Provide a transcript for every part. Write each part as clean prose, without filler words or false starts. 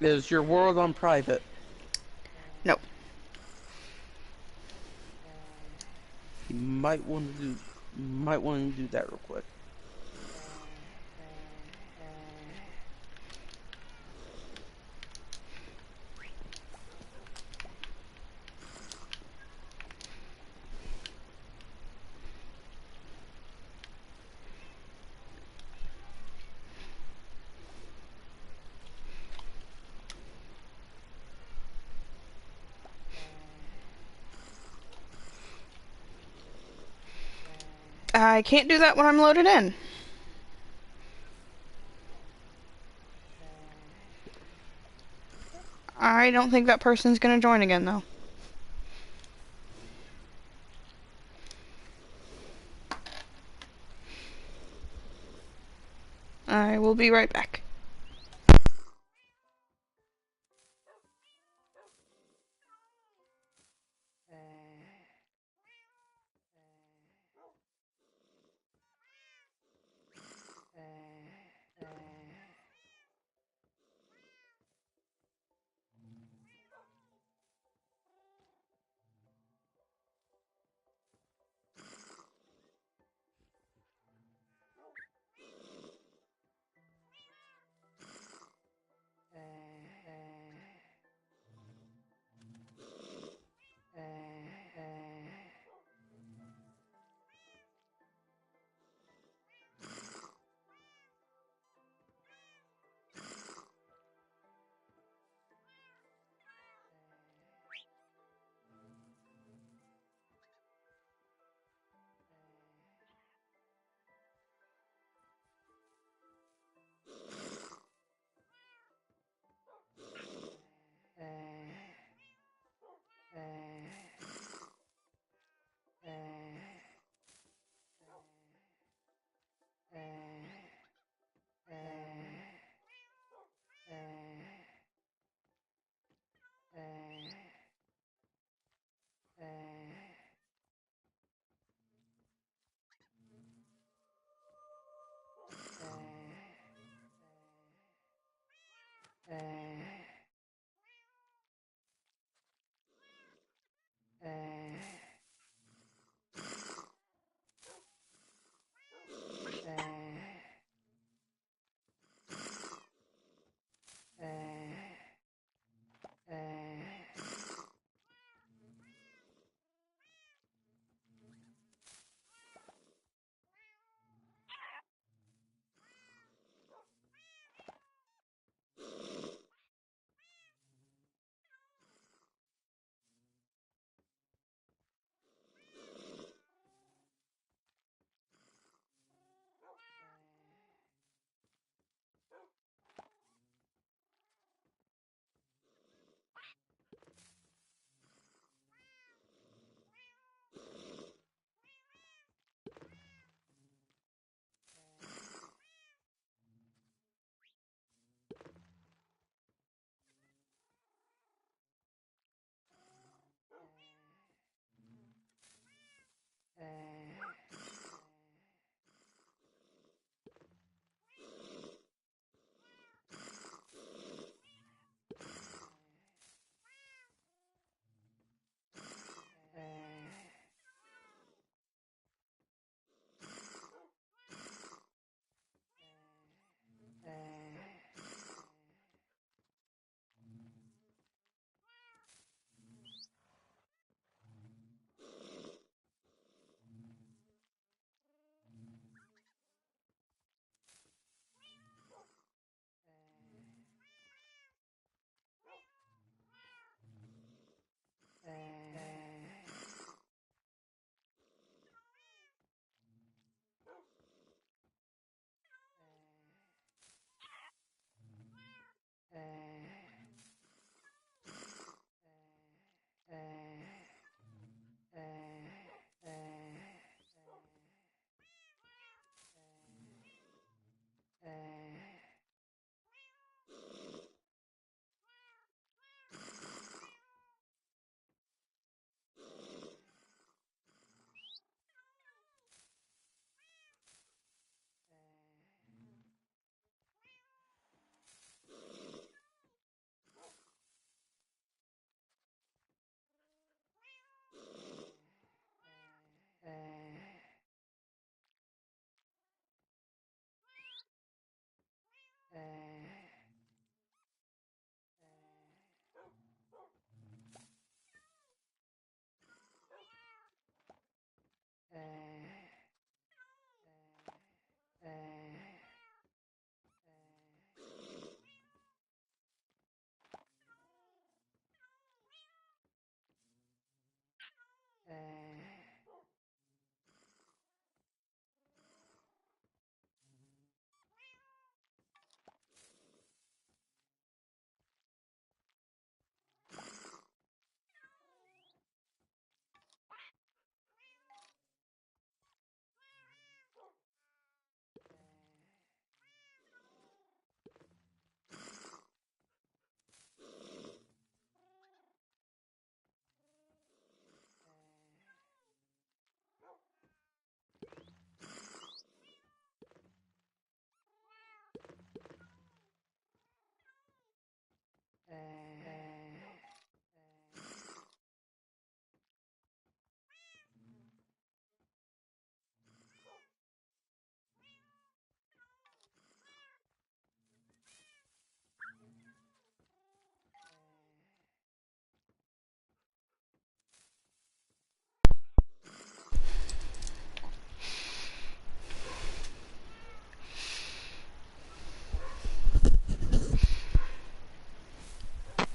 Is your world on private? No. You might want to do that real quick. I can't do that when I'm loaded in. I don't think that person's gonna join again, though. I will be right back.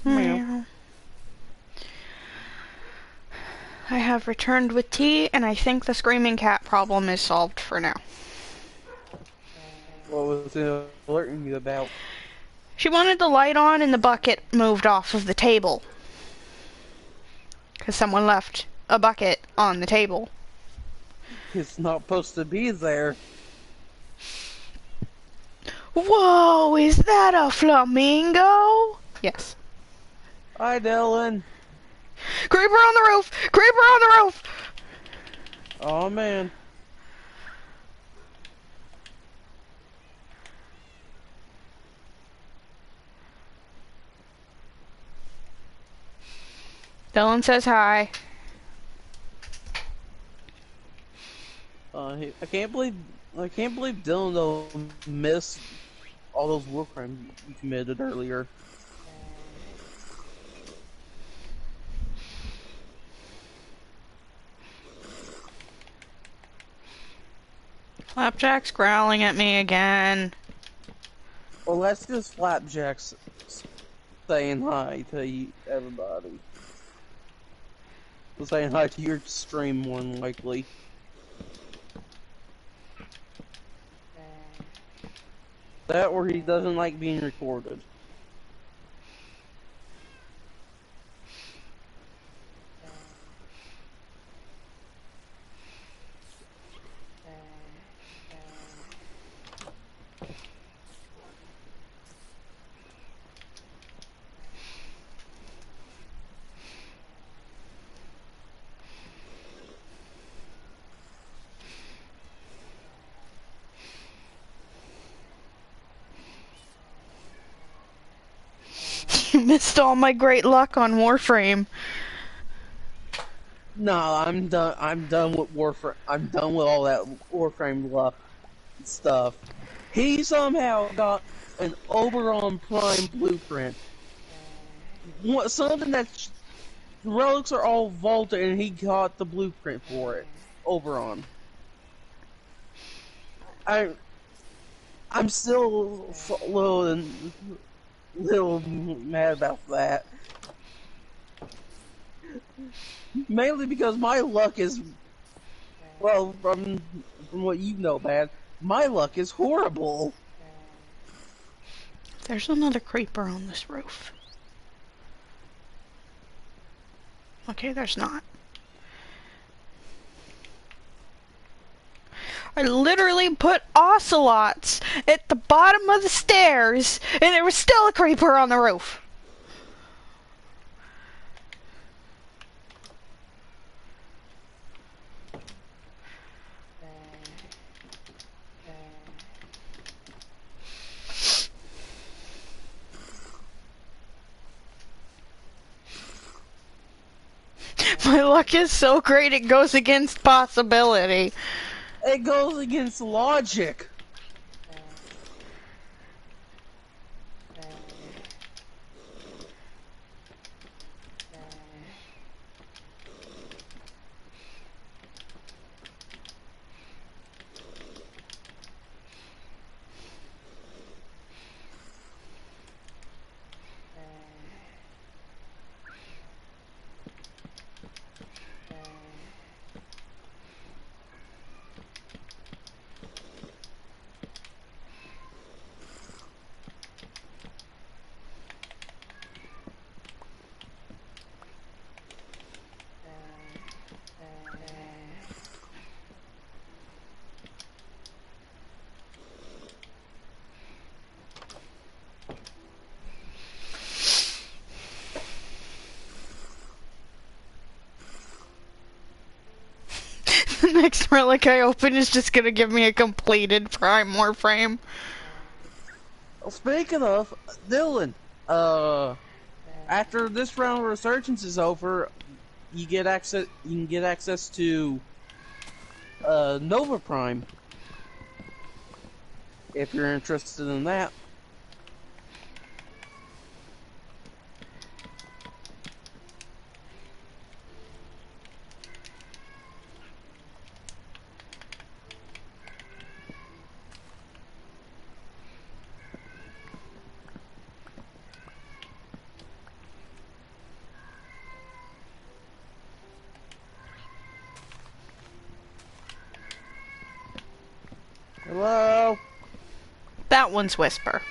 Meow. Meow. I have returned with tea, and I think the screaming cat problem is solved for now. What was it alerting you about? She wanted the light on and the bucket moved off of the table. Because someone left a bucket on the table. It's not supposed to be there. Whoa, is that a flamingo? Yes. Hi, Dylan. Creeper on the roof! Creeper on the roof! Oh man. Dylan says hi. I can't believe Dylan though missed all those war crimes you committed earlier. Flapjack's growling at me again. Well, that's just Flapjack's saying hi to everybody. Well, saying hi to your stream, more than likely. That or he doesn't like being recorded. You missed all my great luck on Warframe. No, I'm done. I'm done with Warframe. I'm done with all that Warframe luck stuff. He somehow got an Oberon Prime blueprint. Something that's relics are all vaulted, and he got the blueprint for it. Oberon. I'm still a little mad about that. Mainly because my luck is, well, from what you know, man, my luck is horrible. There's another creeper on this roof. Okay, there's not. I literally put ocelots at the bottom of the stairs, and there was still a creeper on the roof. My luck is so great it goes against possibility. It goes against logic. next relic I open is just gonna give me a completed Prime Warframe. Well, speaking of, Dylan, after this round of Resurgence is over, you get access. You can get access to Nova Prime if you're interested in that. Hello? That one's Whisper.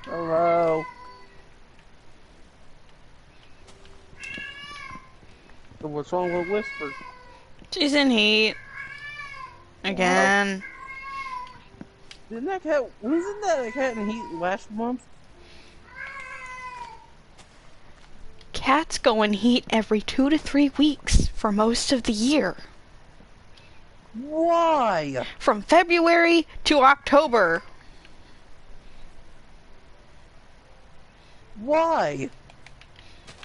Hello? So what's wrong with Whisper? She's in heat. Again. Wasn't that a cat in heat last month? Cats go in heat every 2 to 3 weeks for most of the year. Why? From February to October. Why?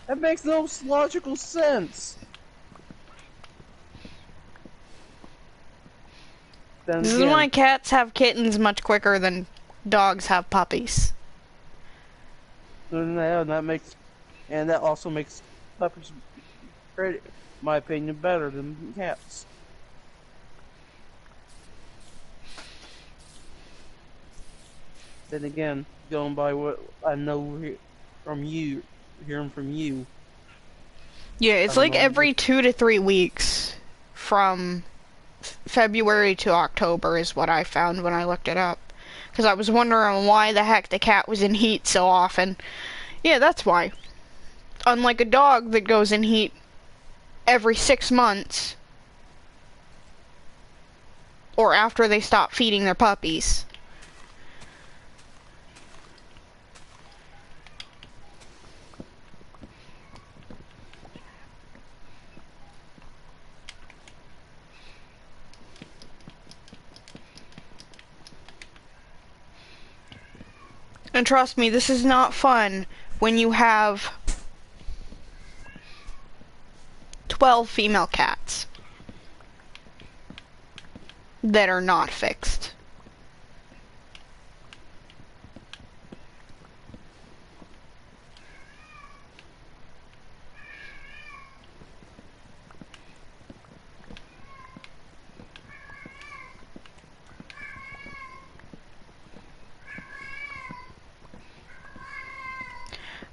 That makes no logical sense. Then This is again, why cats have kittens much quicker than dogs have puppies. and that also makes puppies, in my opinion, better than cats. Then again, going by what I know from you, hearing from you. Yeah, it's like every 2 to 3 weeks from February to October is what I found when I looked it up. Because I was wondering why the heck the cat was in heat so often. Yeah, that's why. Unlike a dog that goes in heat every 6 months. Or after they stop feeding their puppies. And trust me, this is not fun when you have 12 female cats that are not fixed.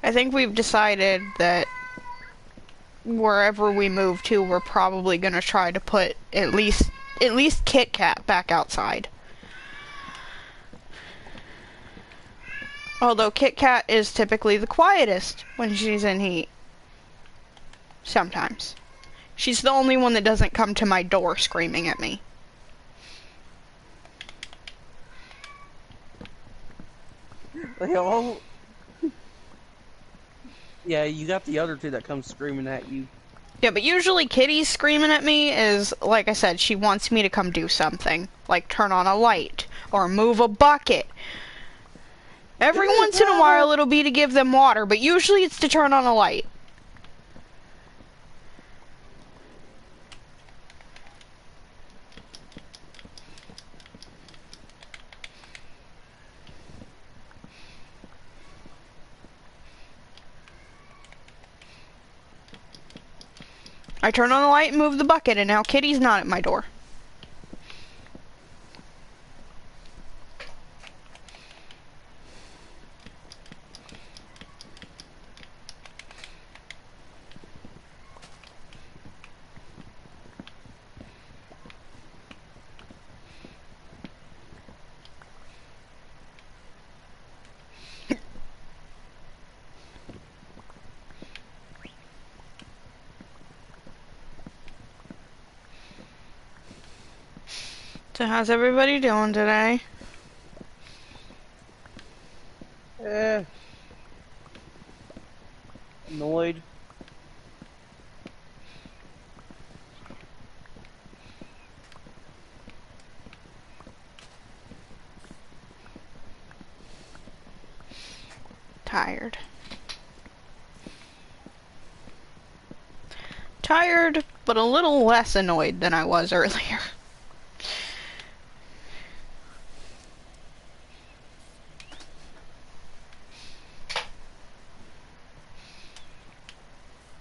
I think we've decided that wherever we move to, we're probably gonna try to put at least Kit Kat back outside. Although Kit Kat is typically the quietest when she's in heat. Sometimes. She's the only one that doesn't come to my door screaming at me. They all. Yeah, you got the other two that come screaming at you. Yeah, but usually Kitty's screaming at me is, like I said, she wants me to come do something. Like turn on a light, or move a bucket. Every once in a while it'll be to give them water, but usually it's to turn on a light. I turn on the light and move the bucket, and now Kitty's not at my door. So how's everybody doing today? Annoyed. Tired. Tired, but a little less annoyed than I was earlier.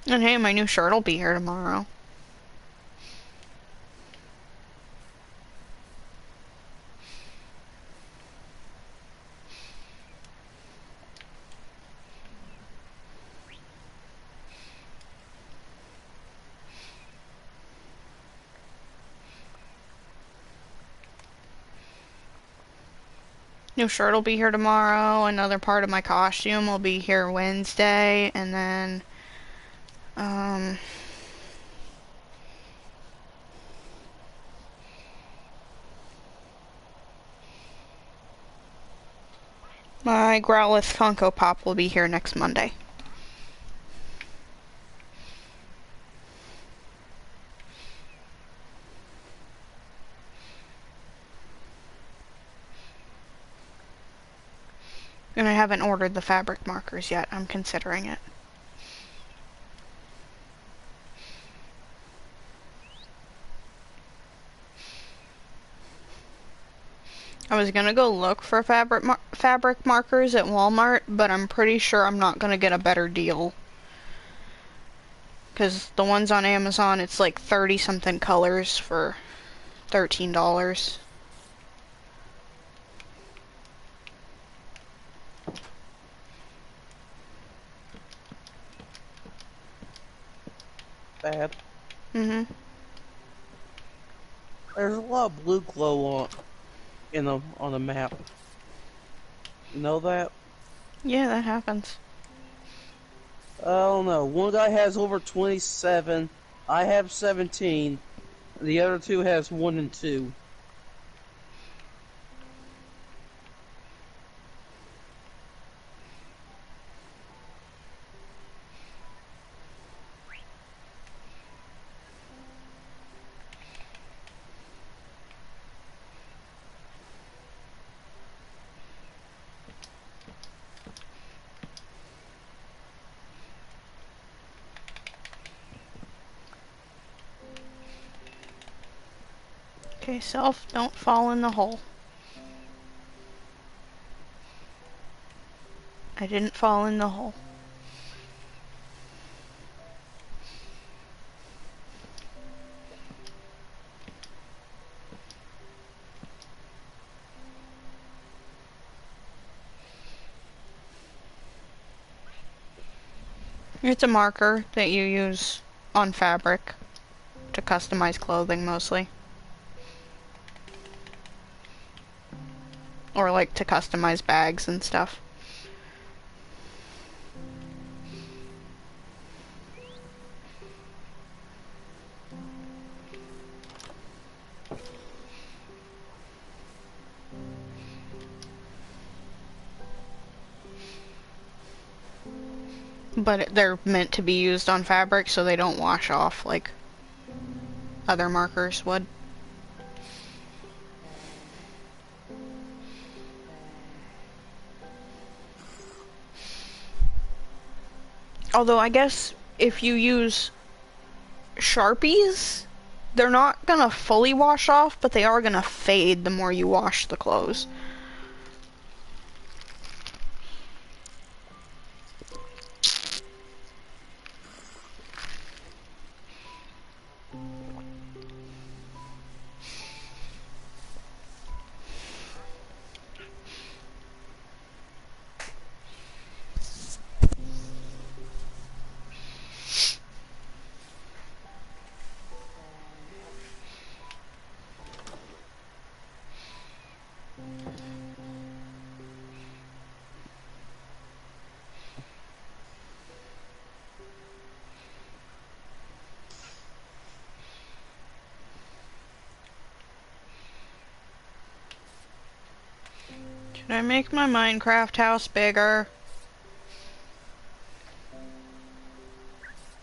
And hey, my new shirt will be here tomorrow. New shirt will be here tomorrow. Another part of my costume will be here Wednesday, and then my Growlithe Funko Pop will be here next Monday. And I haven't ordered the fabric markers yet. I'm considering it. I was gonna go look for fabric markers at Walmart, but I'm pretty sure I'm not gonna get a better deal. Because the ones on Amazon, it's like 30 something colors for $13. Bad. Mm-hmm. There's a lot of blue glow on the map. You know that? Yeah, that happens. I don't know. One guy has over 27. I have 17. The other two has 1 and 2. Okay, self, don't fall in the hole. I didn't fall in the hole. It's a marker that you use on fabric to customize clothing mostly. Or like to customize bags and stuff. But they're meant to be used on fabric so they don't wash off like other markers would. Although I guess if you use Sharpies, they're not gonna fully wash off, but they are gonna fade the more you wash the clothes. Should I make my Minecraft house bigger?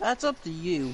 That's up to you.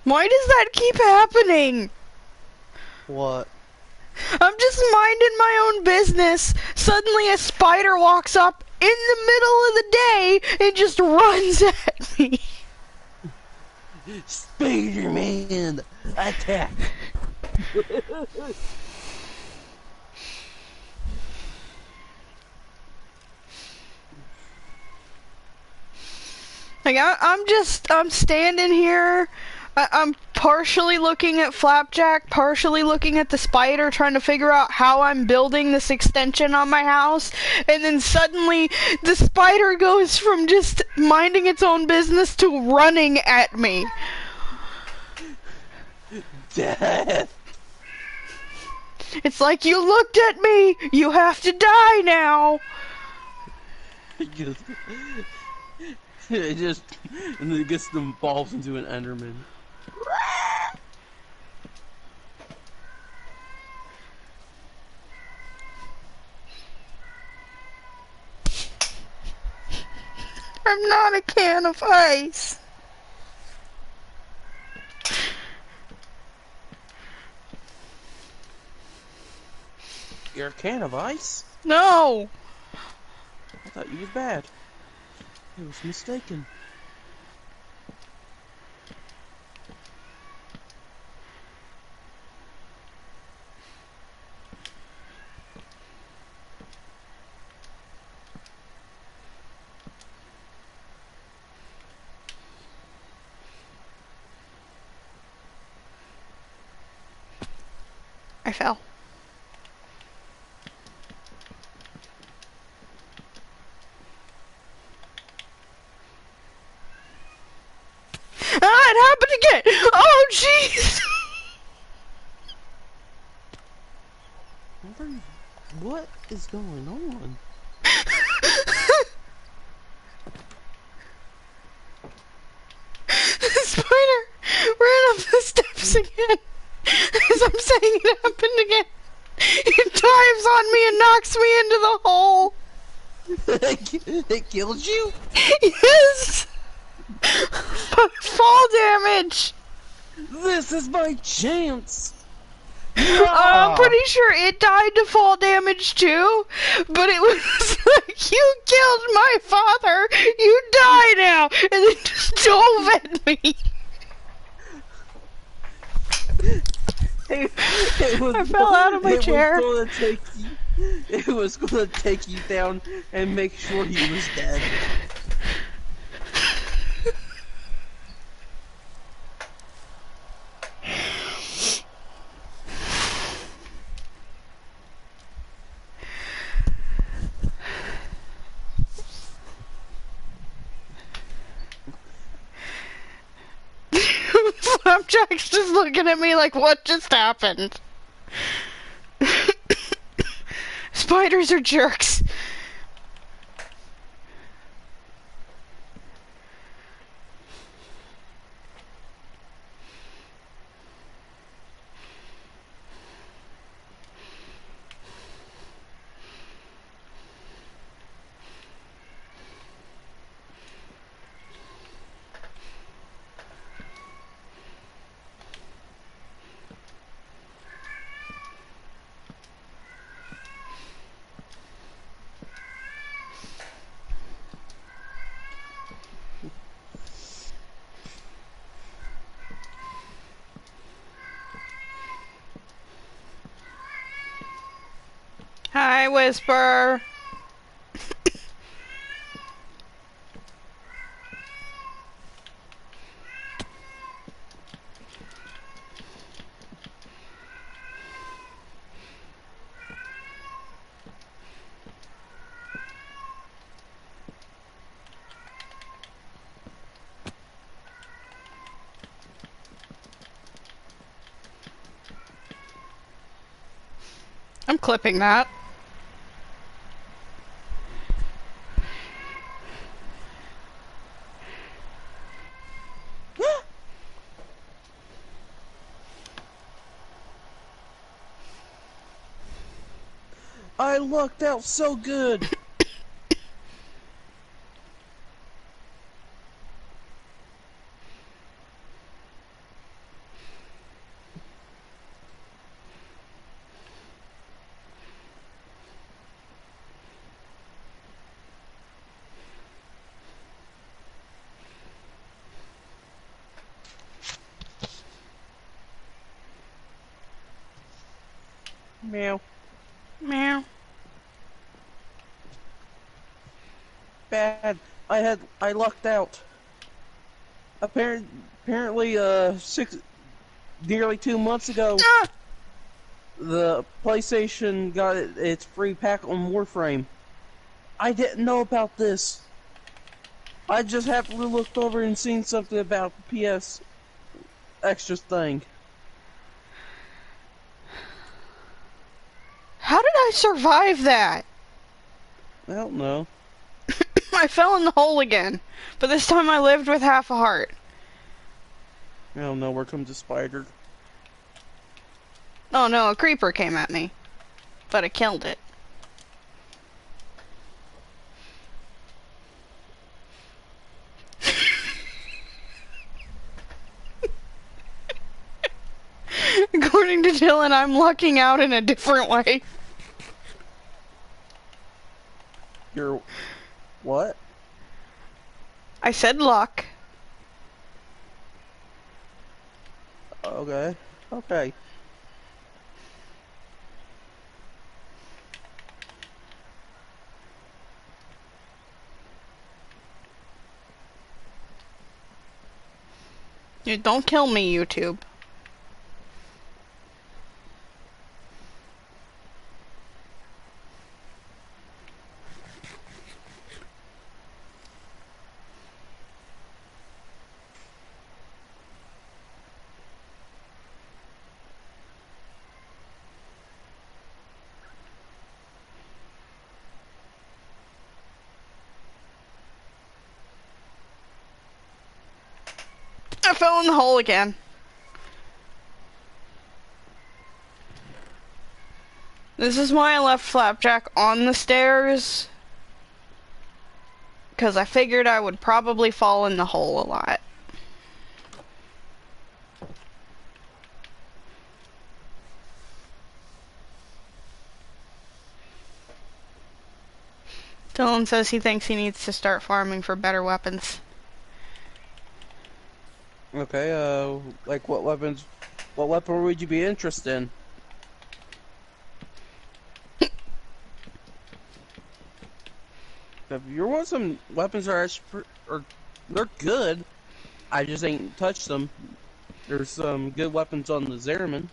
Why does that keep happening? What? I'm just minding my own business. Suddenly a spider walks up in the middle of the day and just runs at me. Spider-Man, attack! Like, I'm standing here. I'm partially looking at Flapjack, partially looking at the spider, trying to figure out how I'm building this extension on my house, and then suddenly the spider goes from just minding its own business to running at me. Death! It's like, you looked at me, you have to die now. It just, and then it gets them evolves into an Enderman. I'm not a can of ice. You're a can of ice? No. I thought you was bad. I was mistaken. I fell. Ah, it happened again! Oh, jeez! What is going on? The spider ran up the steps again. As I'm saying, it happened again. It dives on me and knocks me into the hole. It killed you? Yes! Fall damage! This is my chance! I'm pretty sure it died to fall damage too, but it was like, you killed my father, you die now, and then just dove at me. I fell out of my chair. It was gonna take you down and make sure he was dead. Flapjack's just looking at me like, what just happened? Spiders are jerks. Hi, Whisper. I'm clipping that. I lucked out so good. Meow. Meow. Bad. I lucked out. Apparently, nearly 2 months ago, Ah! the PlayStation got its free pack on Warframe. I didn't know about this. I just happened to look over and seen something about the PS extra thing. How did I survive that? I don't know. I fell in the hole again, but this time I lived with half a heart. I don't know. Where comes the spider? Oh no, a creeper came at me, but I killed it. According to Dylan, I'm lucking out in a different way. You're... what? I said luck. Okay. Okay. Dude, don't kill me, YouTube. I fell in the hole again. This is why I left Flapjack on the stairs. Because I figured I would probably fall in the hole a lot. Dylan says he thinks he needs to start farming for better weapons. Okay, like what weapons... what weapon would you be interested in? If you want some weapons that are actually they're good, I just ain't touched them. There's some good weapons on the Zerman.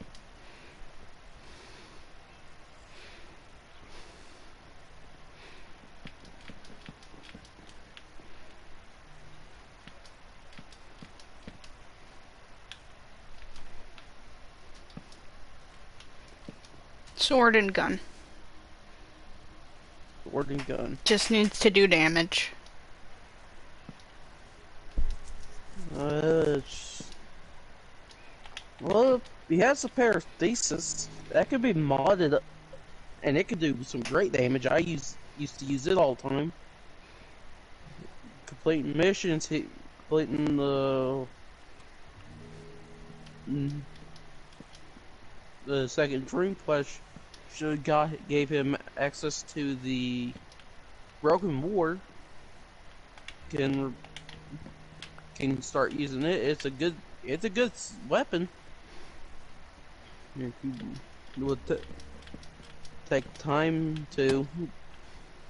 Sword and gun. Sword and gun. Just needs to do damage. Well, he has a pair of thesis that could be modded, and it could do some great damage. I used to use it all the time. Completing missions, completing the second Dream Flesh gave him access to the Broken War. Can start using it. It's a good weapon. take time to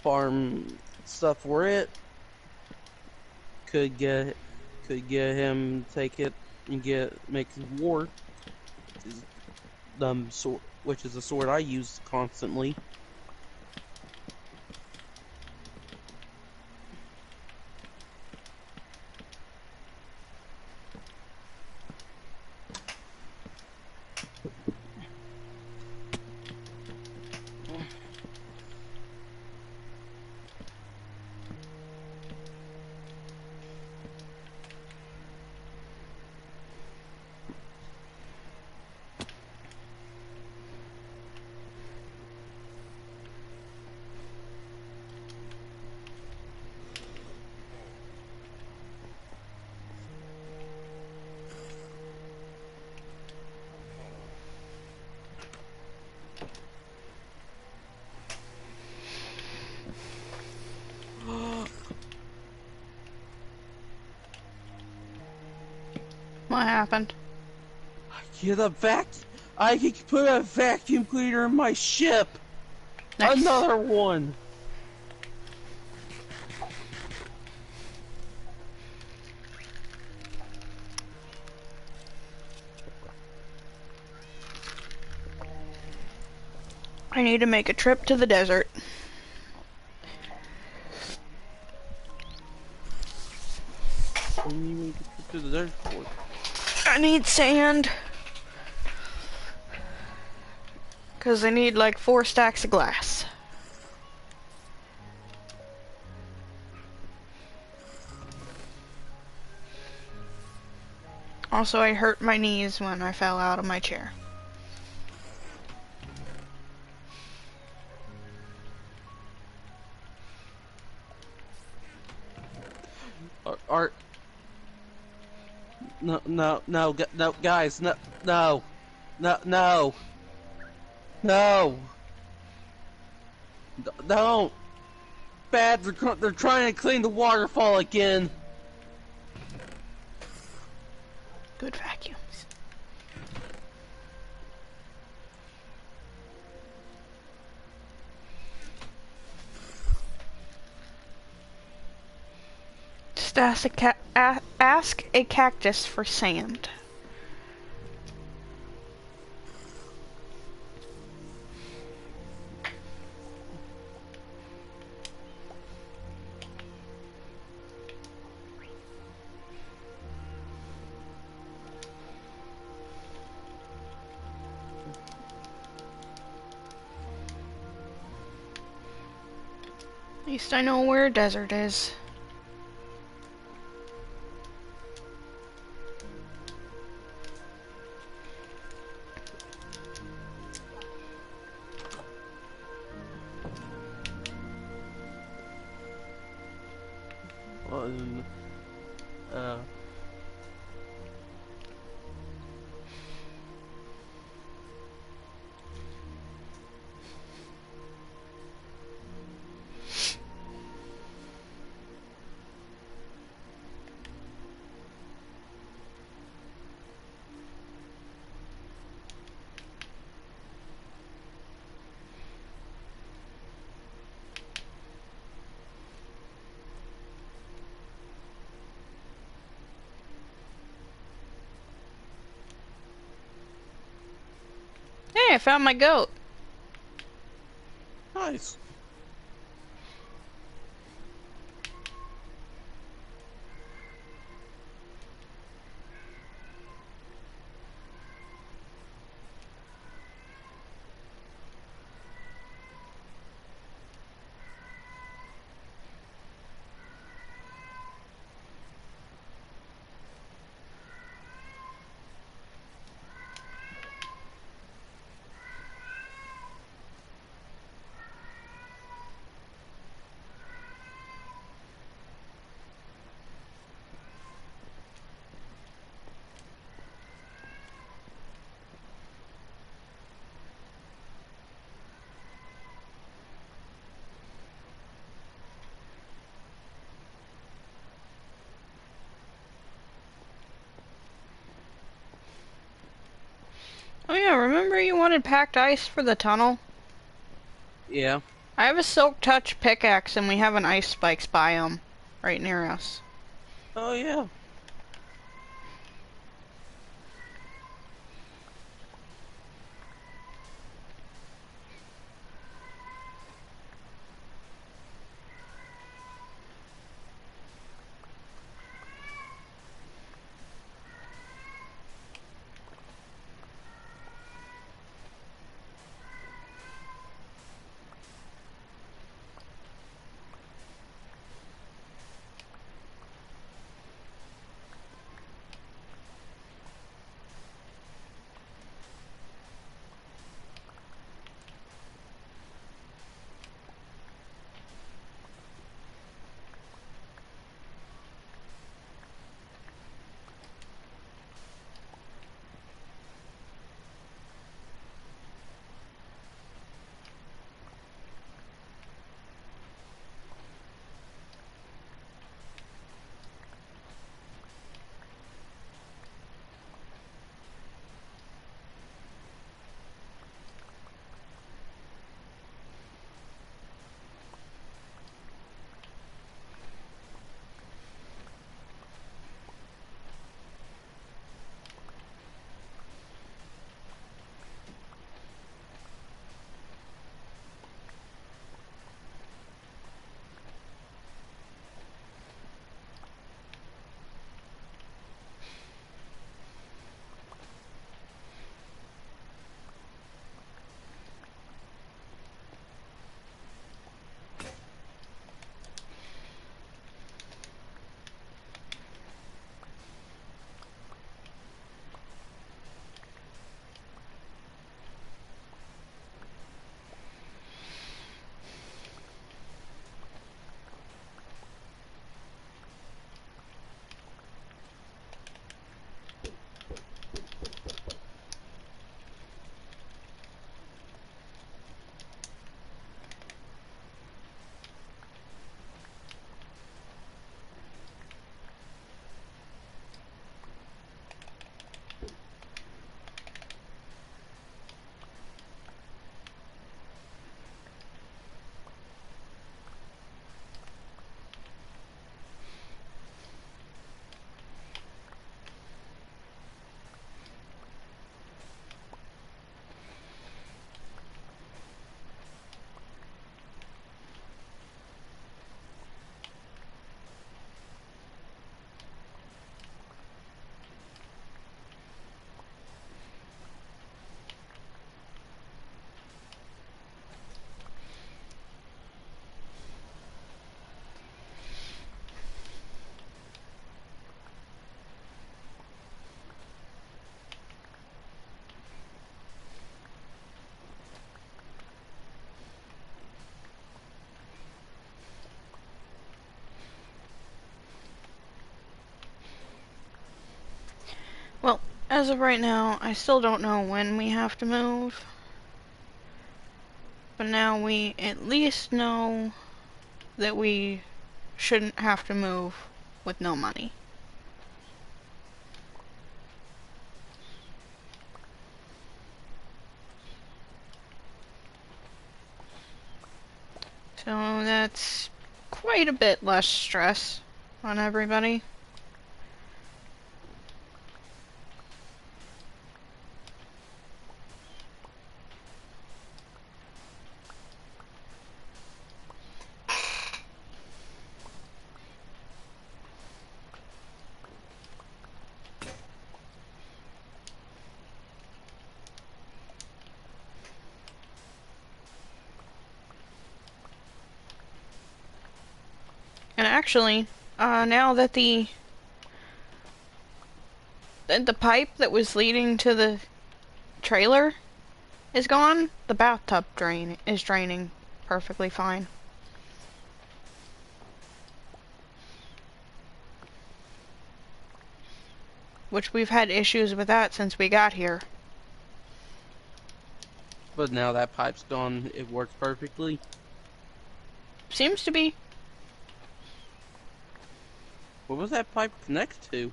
farm stuff for it. Could get him take it and make war, sword, which is a sword I use constantly. What happened? I could put a vacuum cleaner in my ship. Nice. Another one. I need to make a trip to the desert. What do you need to trip to the desert for? I need sand. Because I need like 4 stacks of glass. Also, I hurt my knees when I fell out of my chair. No, guys, no, don't. Bad, they're trying to clean the waterfall again. Good vacuums. Just ask a cactus for sand. At least I know where a desert is. Uh, Hey, I found my goat. nice. Oh yeah, remember you wanted packed ice for the tunnel? Yeah. I have a Silk Touch pickaxe and we have an ice spikes biome right near us. Oh, yeah. Well, as of right now, I still don't know when we have to move. But now we at least know that we shouldn't have to move with no money. So that's quite a bit less stress on everybody. And actually, now that the pipe that was leading to the trailer is gone, the bathtub drain is draining perfectly fine. Which we've had issues with that since we got here. But now that pipe's gone, it works perfectly. Seems to be. What was that pipe connect to?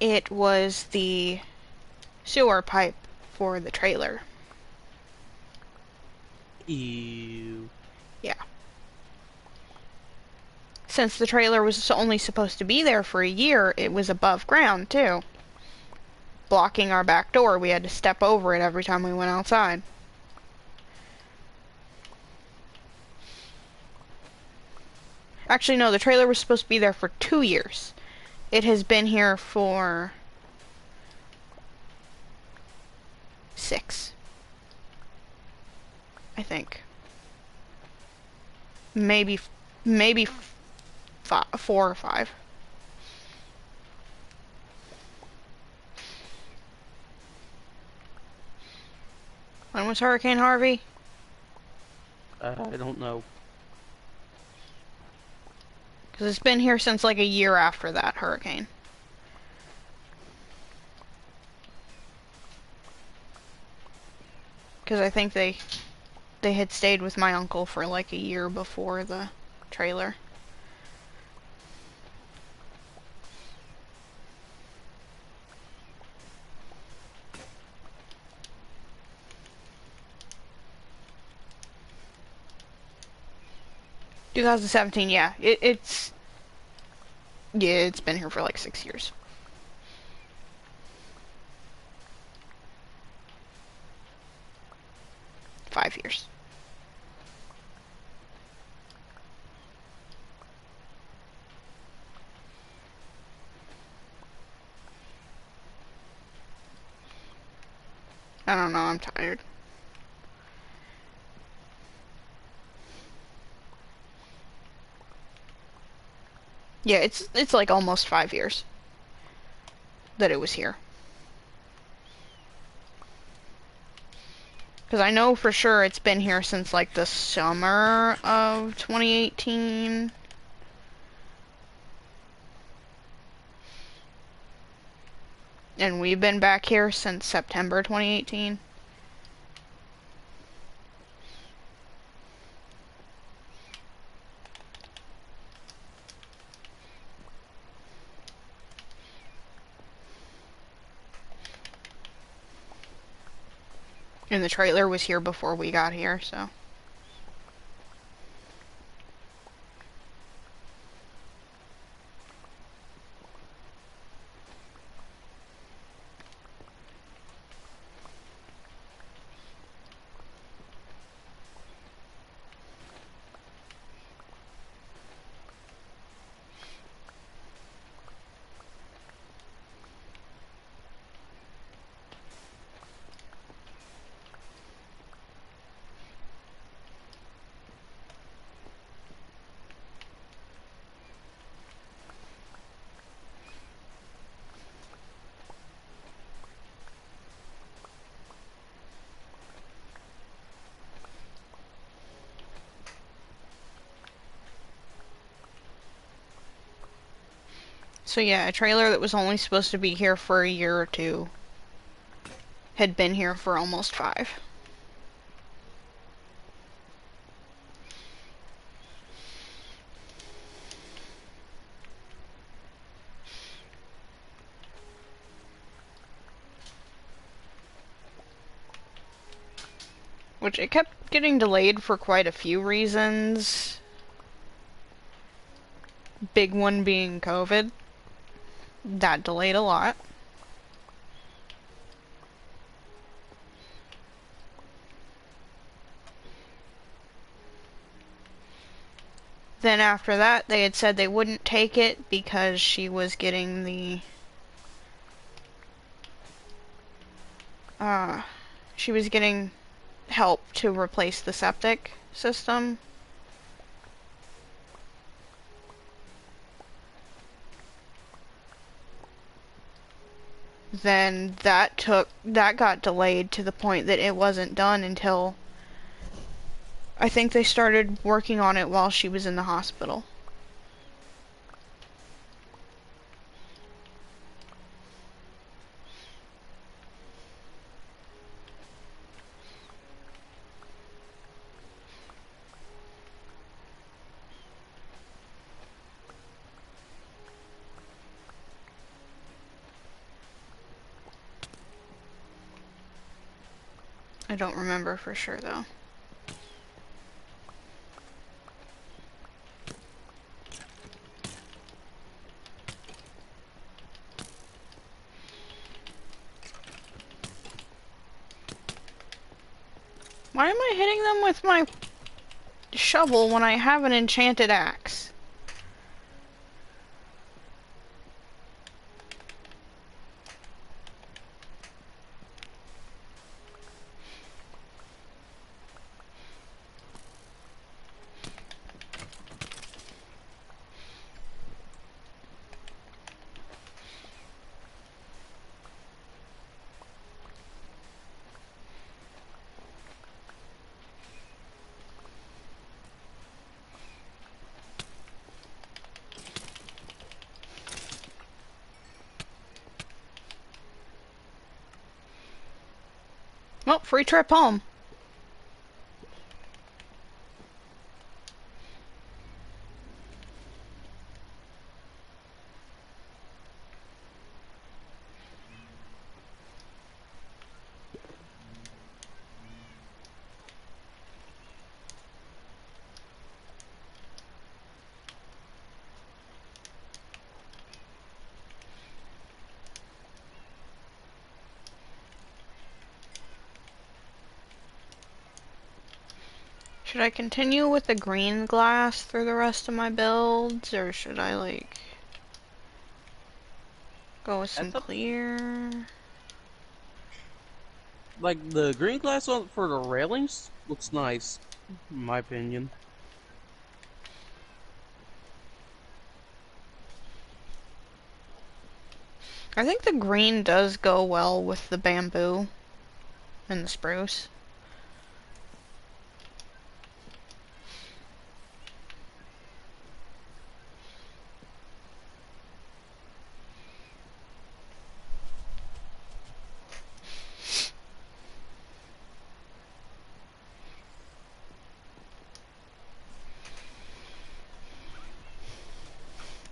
It was the sewer pipe for the trailer. Ew. Yeah. Since the trailer was only supposed to be there for a year, it was above ground, too. Blocking our back door. We had to step over it every time we went outside. Actually, no, the trailer was supposed to be there for 2 years. It has been here for 6. I think. Maybe 4 or 5. When was Hurricane Harvey? I don't know. Because it's been here since like a year after that hurricane. Because I think they had stayed with my uncle for like a year before the trailer. ...2017, yeah. It's been here for like 6 years. Five years. I don't know, I'm tired. Yeah, it's like almost 5 years that it was here. Because I know for sure it's been here since like the summer of 2018. And we've been back here since September 2018. And the trailer was here before we got here, so. So yeah, a trailer that was only supposed to be here for a year or 2 had been here for almost 5. Which it kept getting delayed for quite a few reasons. Big one being COVID. That delayed a lot. Then after that, they had said they wouldn't take it because she was getting the... she was getting help to replace the septic system. Then that got delayed to the point that it wasn't done until I think they started working on it while she was in the hospital. I don't remember for sure though. Why am I hitting them with my shovel when I have an enchanted axe? Well, free trip home. Should I continue with the green glass through the rest of my builds, or should I, like, go with some clear? Like, the green glass on for the railings looks nice, in my opinion. I think the green does go well with the bamboo and the spruce.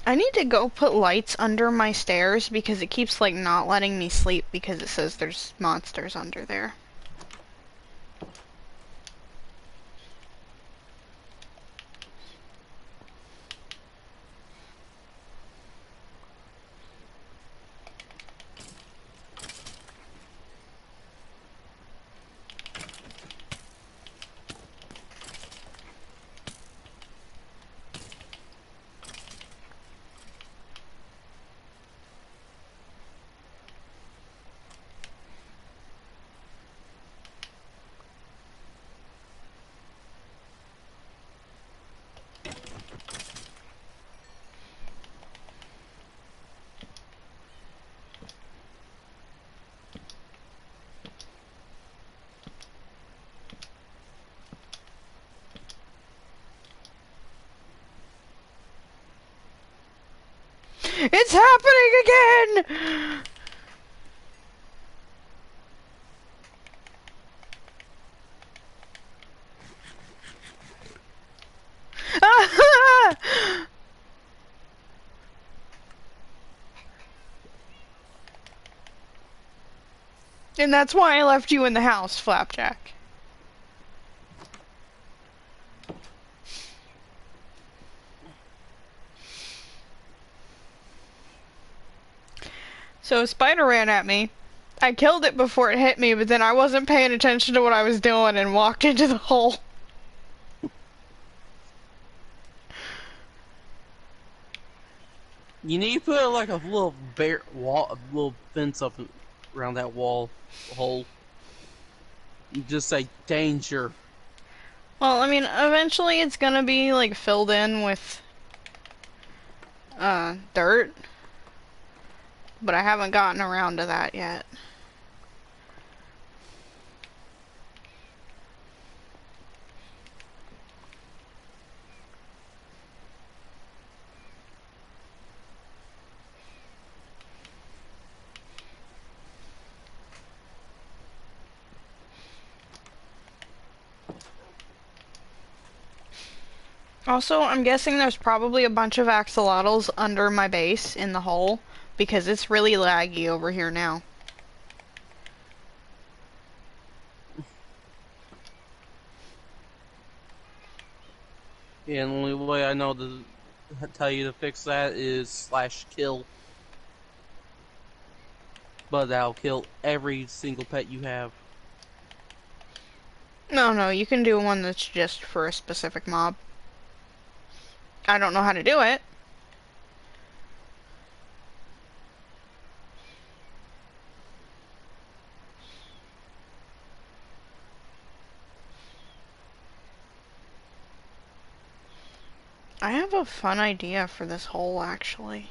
I need to go put lights under my stairs because it keeps, like, not letting me sleep because it says there's monsters under there. It's happening again! And that's why I left you in the house, Flapjack. So a spider ran at me. I killed it before it hit me, but then I wasn't paying attention to what I was doing and walked into the hole. You need to put like a little a little fence up around that hole. You just say danger. Well, I mean, eventually it's gonna be, like, filled in with, dirt. But I haven't gotten around to that yet. Also, I'm guessing there's probably a bunch of axolotls under my base in the hole, because it's really laggy over here now. Yeah, and the only way I know to tell you to fix that is /kill. But that'll kill every single pet you have. No, you can do one that's just for a specific mob. I don't know how to do it. I have a fun idea for this hole, actually.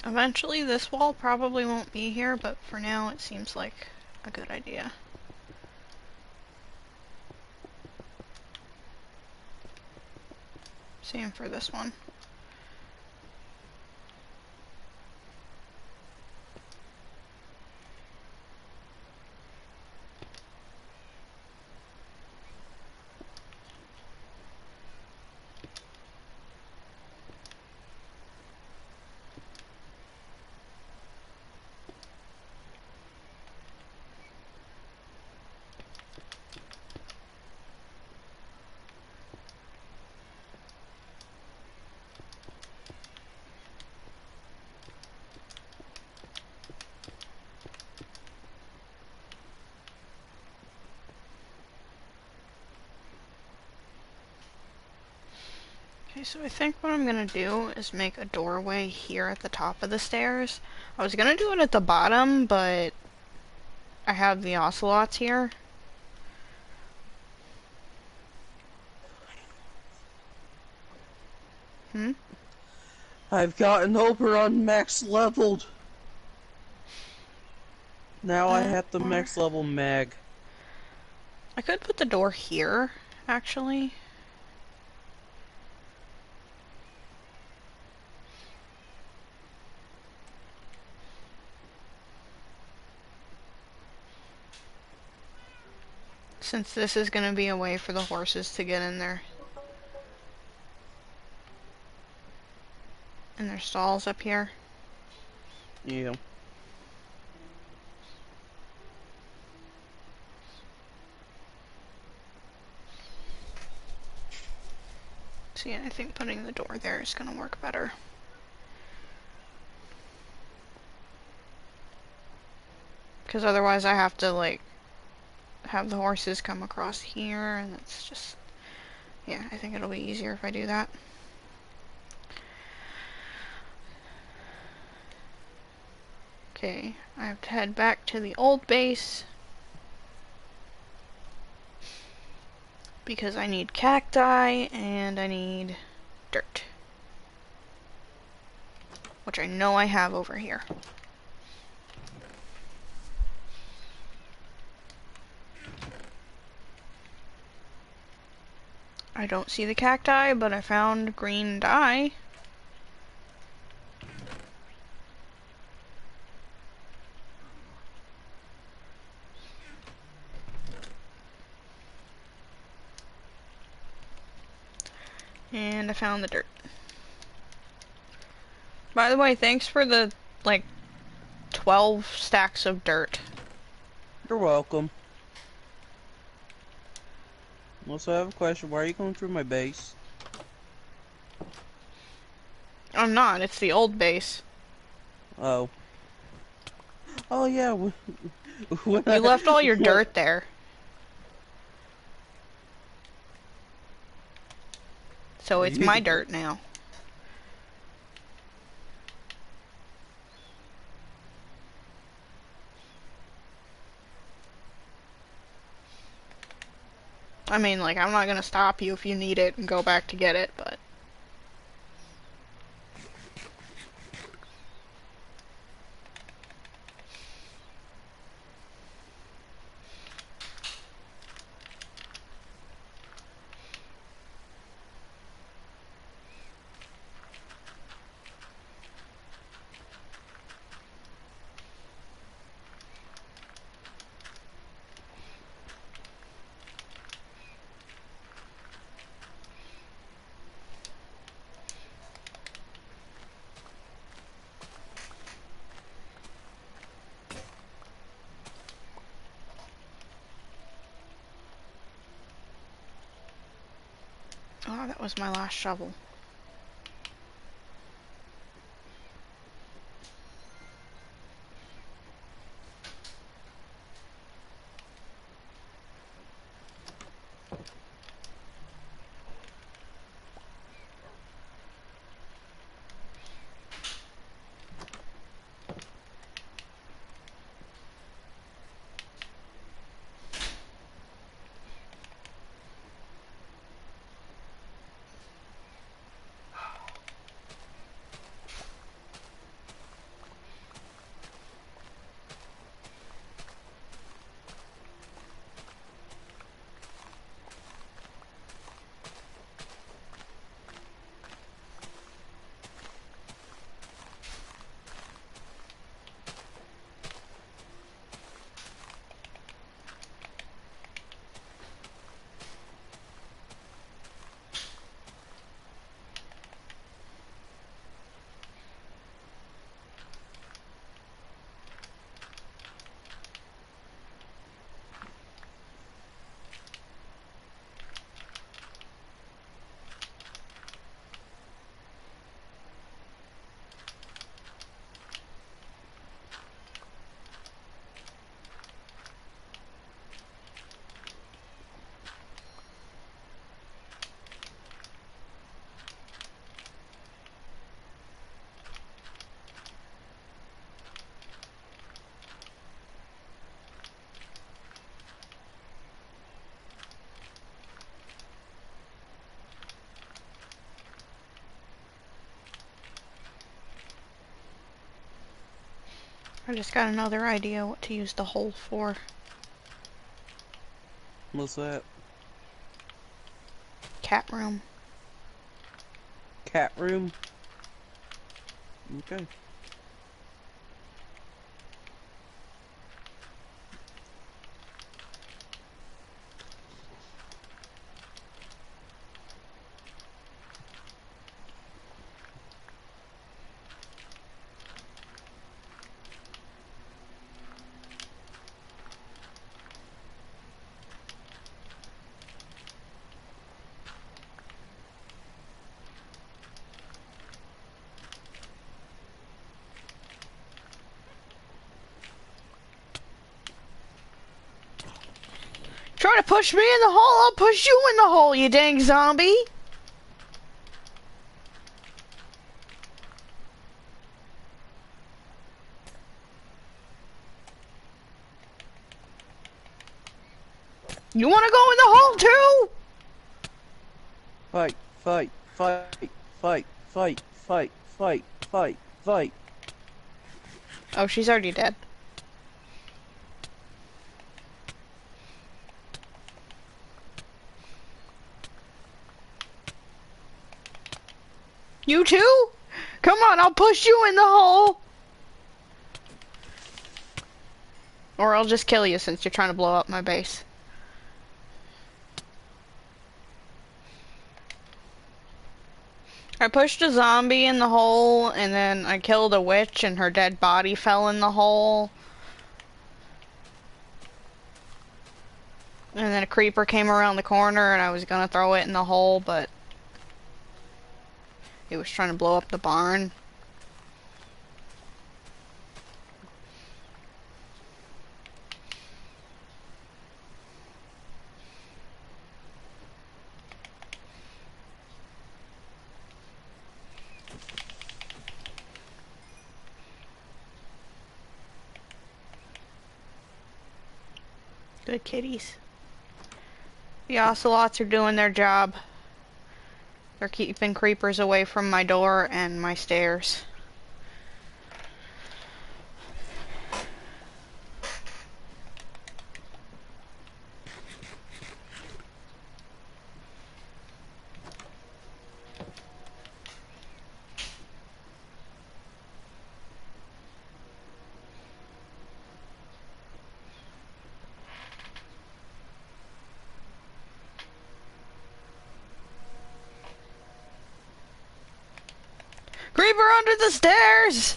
Eventually this wall probably won't be here, but for now it seems like a good idea. Same for this one. Okay, so I think what I'm gonna do is make a doorway here at the top of the stairs. I was gonna do it at the bottom, but I have the ocelots here. Hmm? I've gotten Oberon max leveled. Now I have the max level mag. I could put the door here, actually. Since this is gonna be a way for the horses to get in their stalls up here. Yeah. So yeah, I think putting the door there is gonna work better. Because otherwise I have to, like, have the horses come across here, and it's just... Yeah, I think it'll be easier if I do that. Okay, I have to head back to the old base. Because I need cacti, and I need dirt. Which I know I have over here. I don't see the cacti, but I found green dye. And I found the dirt. By the way, thanks for the, like, 12 stacks of dirt. You're welcome. Also, I have a question. Why are you going through my base? I'm not, it's the old base. Oh. Oh, yeah. You left all your dirt there. So it's my dirt now. I mean, like, I'm not gonna stop you if you need it and go back to get it, but... Oh, that was my last shovel. I just got another idea what to use the hole for. What's that? Cat room. Cat room? Okay. Try to push me in the hole, I'll push you in the hole, you dang zombie! You wanna go in the hole too? Fight, fight, fight, fight, fight, fight, fight, fight, fight. Oh, she's already dead. You too? Come on, I'll push you in the hole! Or I'll just kill you since you're trying to blow up my base. I pushed a zombie in the hole, and then I killed a witch, and her dead body fell in the hole. And then a creeper came around the corner, and I was gonna throw it in the hole, but it was trying to blow up the barn. Good kitties. The ocelots are doing their job. They're keeping creepers away from my door and my stairs. Creeper under the stairs!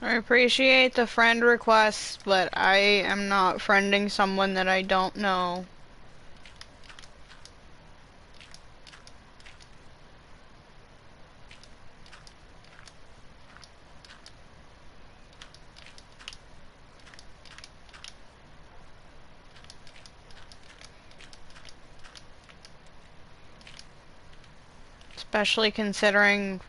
I appreciate the friend request, but I am not friending someone that I don't know. Especially considering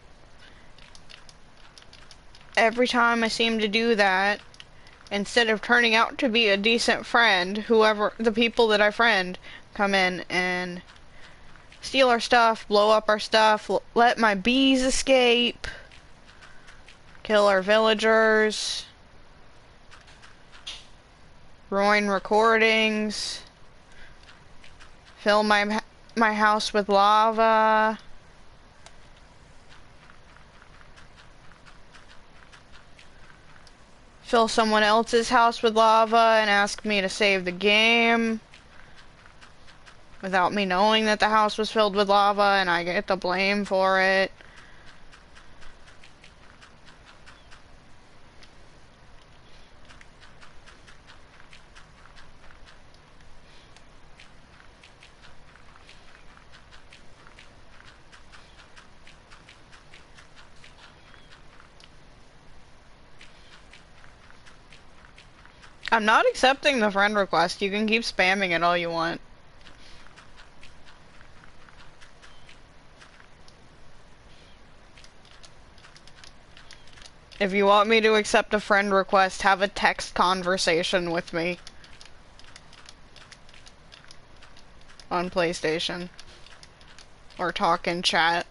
every time I seem to do that, instead of turning out to be a decent friend, whoever, the people that I friend, come in and steal our stuff, blow up our stuff, let my bees escape, kill our villagers, ruin recordings, fill my house with lava. Fill someone else's house with lava and ask me to save the game without me knowing that the house was filled with lava and I get the blame for it. I'm not accepting the friend request. You can keep spamming it all you want. If you want me to accept a friend request, have a text conversation with me on PlayStation. Or talk in chat.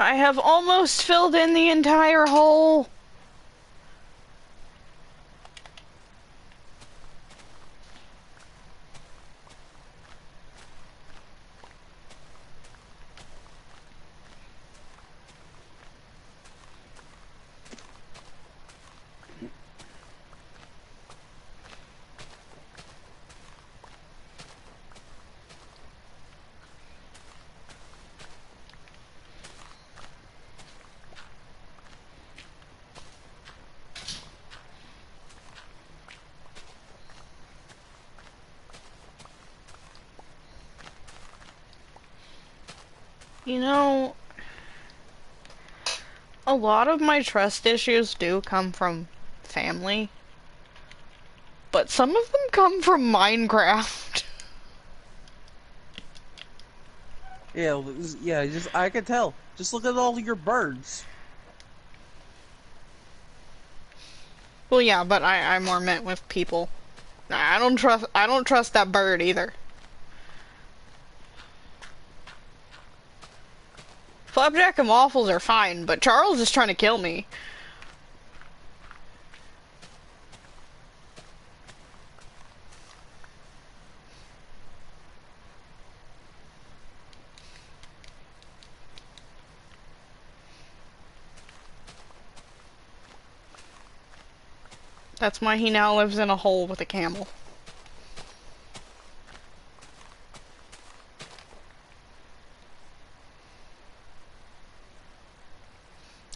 I have almost filled in the entire hole. You know, a lot of my trust issues do come from family, but some of them come from Minecraft. Yeah, just I could tell. Just look at all your birds. Well, yeah, but I more meant with people. I don't trust that bird either. Flapjack and waffles are fine, but Charles is trying to kill me. That's why he now lives in a hole with a camel.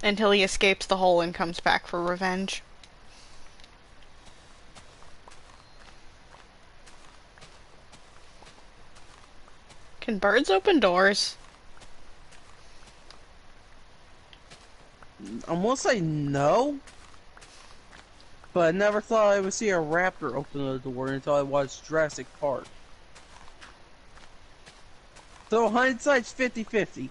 Until he escapes the hole and comes back for revenge. Can birds open doors? I'm gonna say no, but I never thought I would see a raptor open the door until I watched Jurassic Park. So hindsight's 50-50.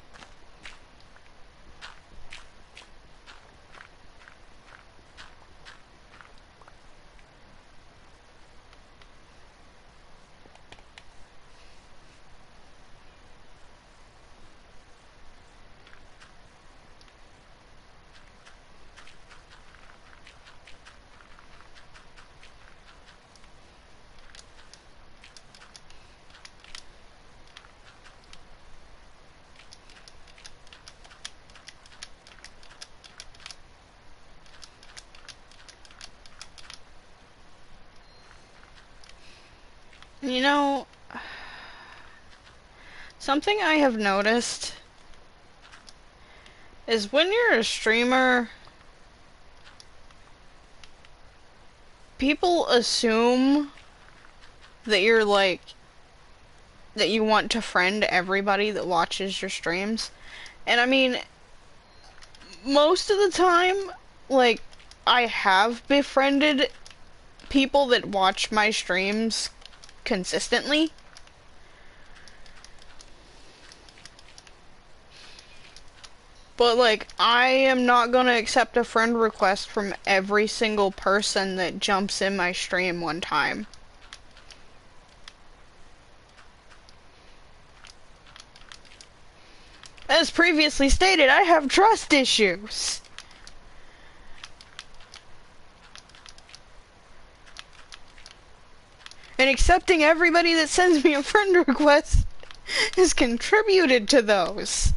You know, something I have noticed is when you're a streamer, people assume that you're like, that you want to friend everybody that watches your streams. And I mean, most of the time, like, I have befriended people that watch my streams consistently. But, like, I am not gonna accept a friend request from every single person that jumps in my stream one time. As previously stated, I have trust issues. And accepting everybody that sends me a friend request has contributed to those.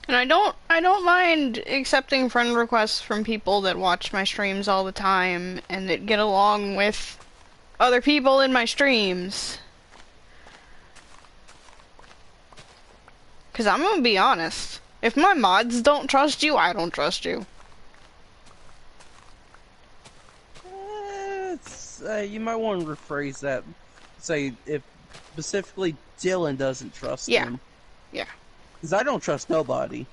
And I don't mind accepting friend requests from people that watch my streams all the time and that get along with other people in my streams. 'Cause I'm gonna be honest. If my mods don't trust you, I don't trust you. You might want to rephrase that. Say, if specifically Dylan doesn't trust Yeah. him. Yeah. Because I don't trust nobody.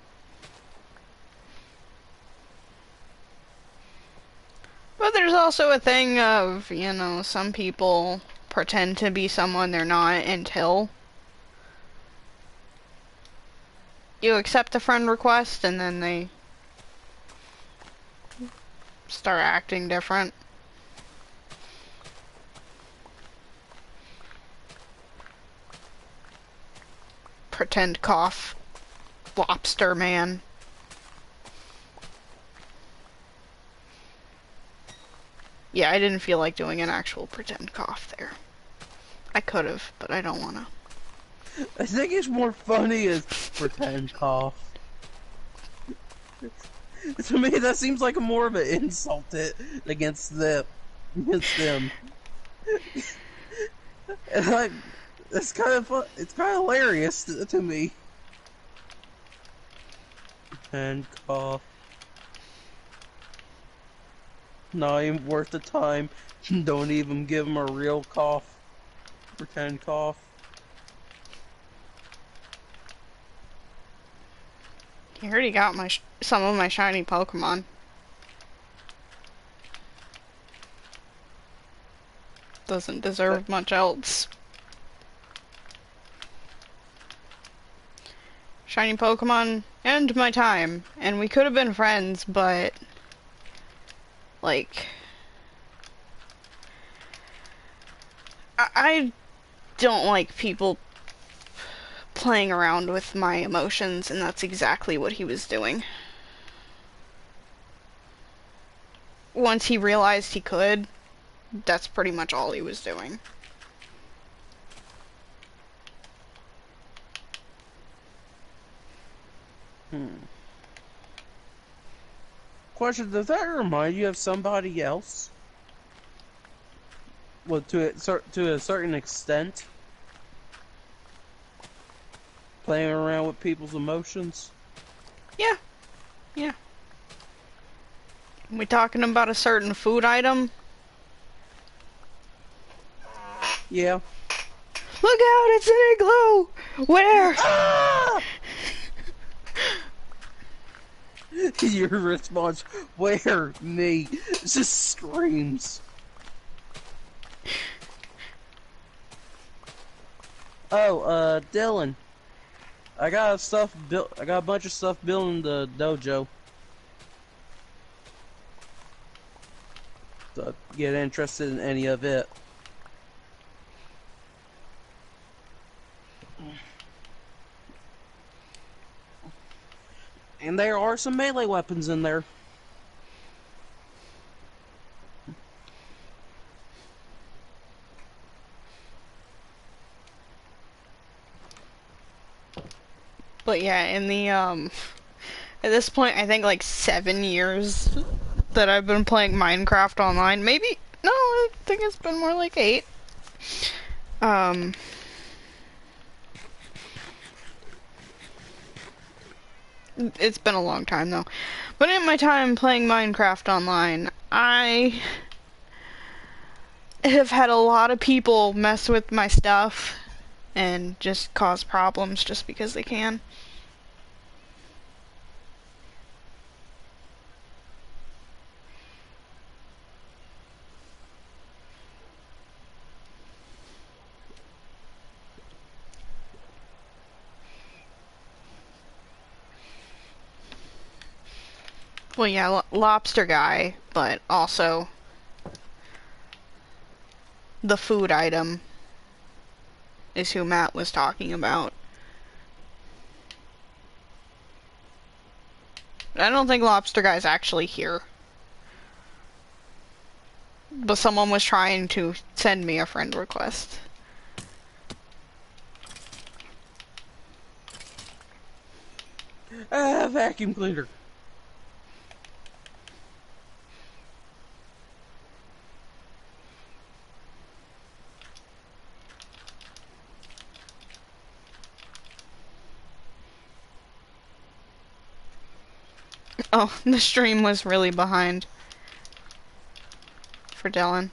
But there's also a thing of, you know, some people pretend to be someone they're not until you accept a friend request and then they start acting different. Pretend cough. Lobster man. Yeah, I didn't feel like doing an actual pretend cough there. I could've, but I don't wanna. I think it's more funny as pretend cough. To me, that seems like more of an insult against them. Against them. And like, it's kind of fun. It's kind of hilarious to me. Pretend cough. Not even worth the time. Don't even give them a real cough. Pretend cough. He already got some of my shiny Pokemon. Doesn't deserve much else. Shiny Pokemon and my time. And we could have been friends, but like I don't like people playing around with my emotions, and that's exactly what he was doing. Once he realized he could, that's pretty much all he was doing. Question, does that remind you of somebody else? Well, to a certain extent? Playing around with people's emotions? Yeah. Yeah. We talking about a certain food item? Yeah. Look out, it's an igloo! Where? Ah! Your response, where? Me. Just screams. Oh, Dylan. I got a bunch of stuff building the dojo. So get interested in any of it. And there are some melee weapons in there. But yeah, in the, at this point, I think like 7 years that I've been playing Minecraft online. Maybe, no, I think it's been more like 8. It's been a long time though. But in my time playing Minecraft online, I have had a lot of people mess with my stuff and just cause problems just because they can. Well, yeah, lobster guy, but also the food item is who Matt was talking about. I don't think lobster guy's actually here. But someone was trying to send me a friend request. Vacuum cleaner. Oh, the stream was really behind for Dylan.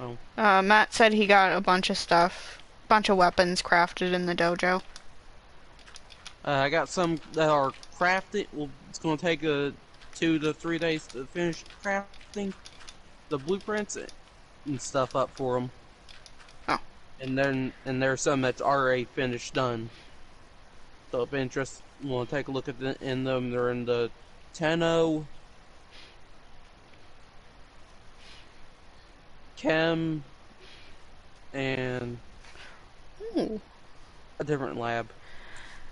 Oh. Matt said he got a bunch of weapons crafted in the dojo. I got some that are crafted. Well, it's going to take 2 to 3 days to finish crafting the blueprints and stuff up for them. Oh. And there's some that's already finished done. So if interested, want to take a look at in them. They're in the Tenno, Chem, and Ooh. a different lab.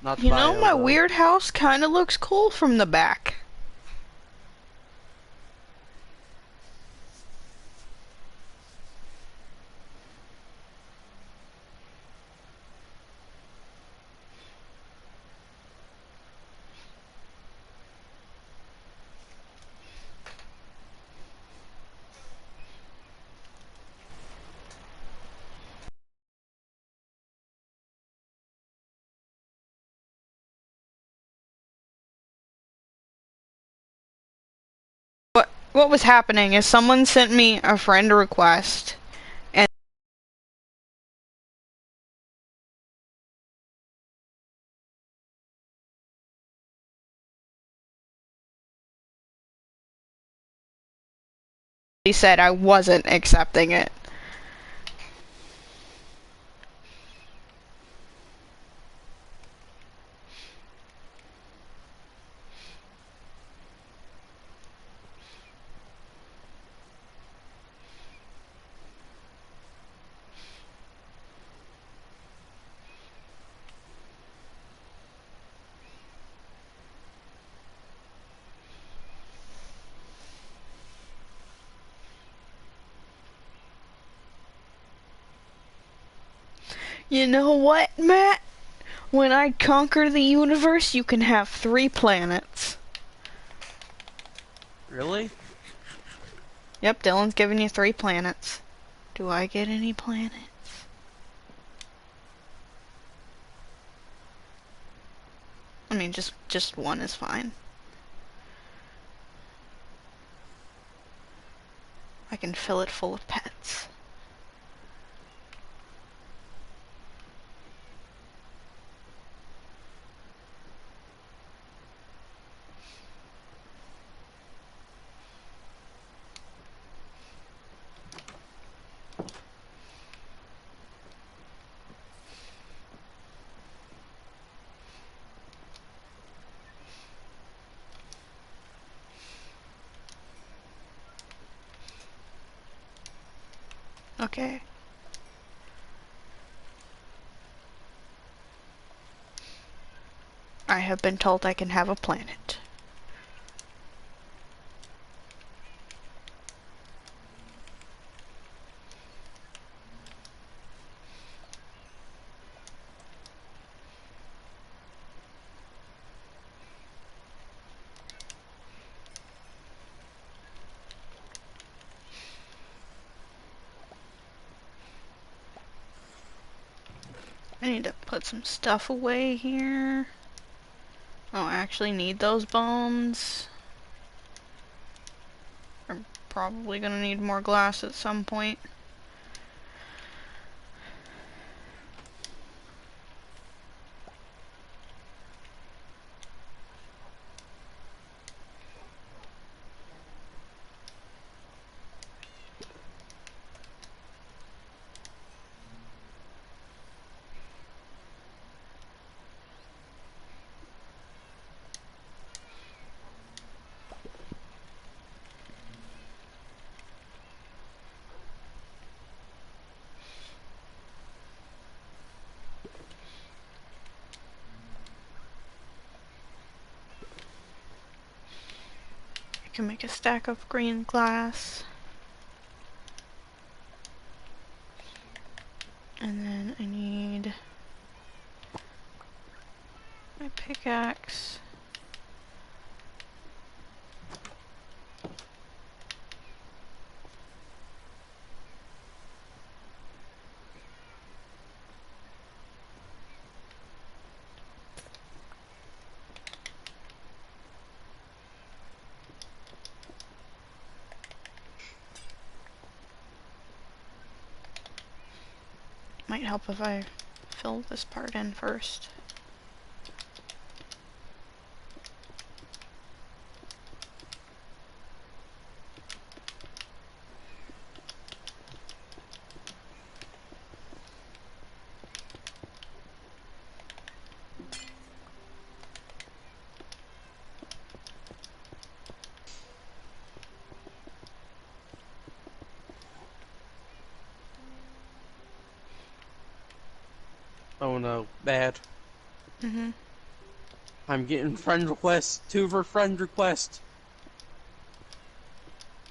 Not the You know, bio, my though. weird house kind of looks cool from the back. What was happening is someone sent me a friend request, and he said I wasn't accepting it. You know what, Matt? When I conquer the universe, you can have 3 planets. Really? Yep, Dylan's giving you 3 planets. Do I get any planets? I mean, just one is fine. I can fill it full of pets. Okay. I have been told I can have a planet. I need to put some stuff away here. Oh, I actually need those bones. I'm probably gonna need more glass at some point. I can make a stack of green glass. And then I need my pickaxe. Might help if I fill this part in first. Oh no, bad. Mm-hmm. I'm getting friend requests, 2 for friend request.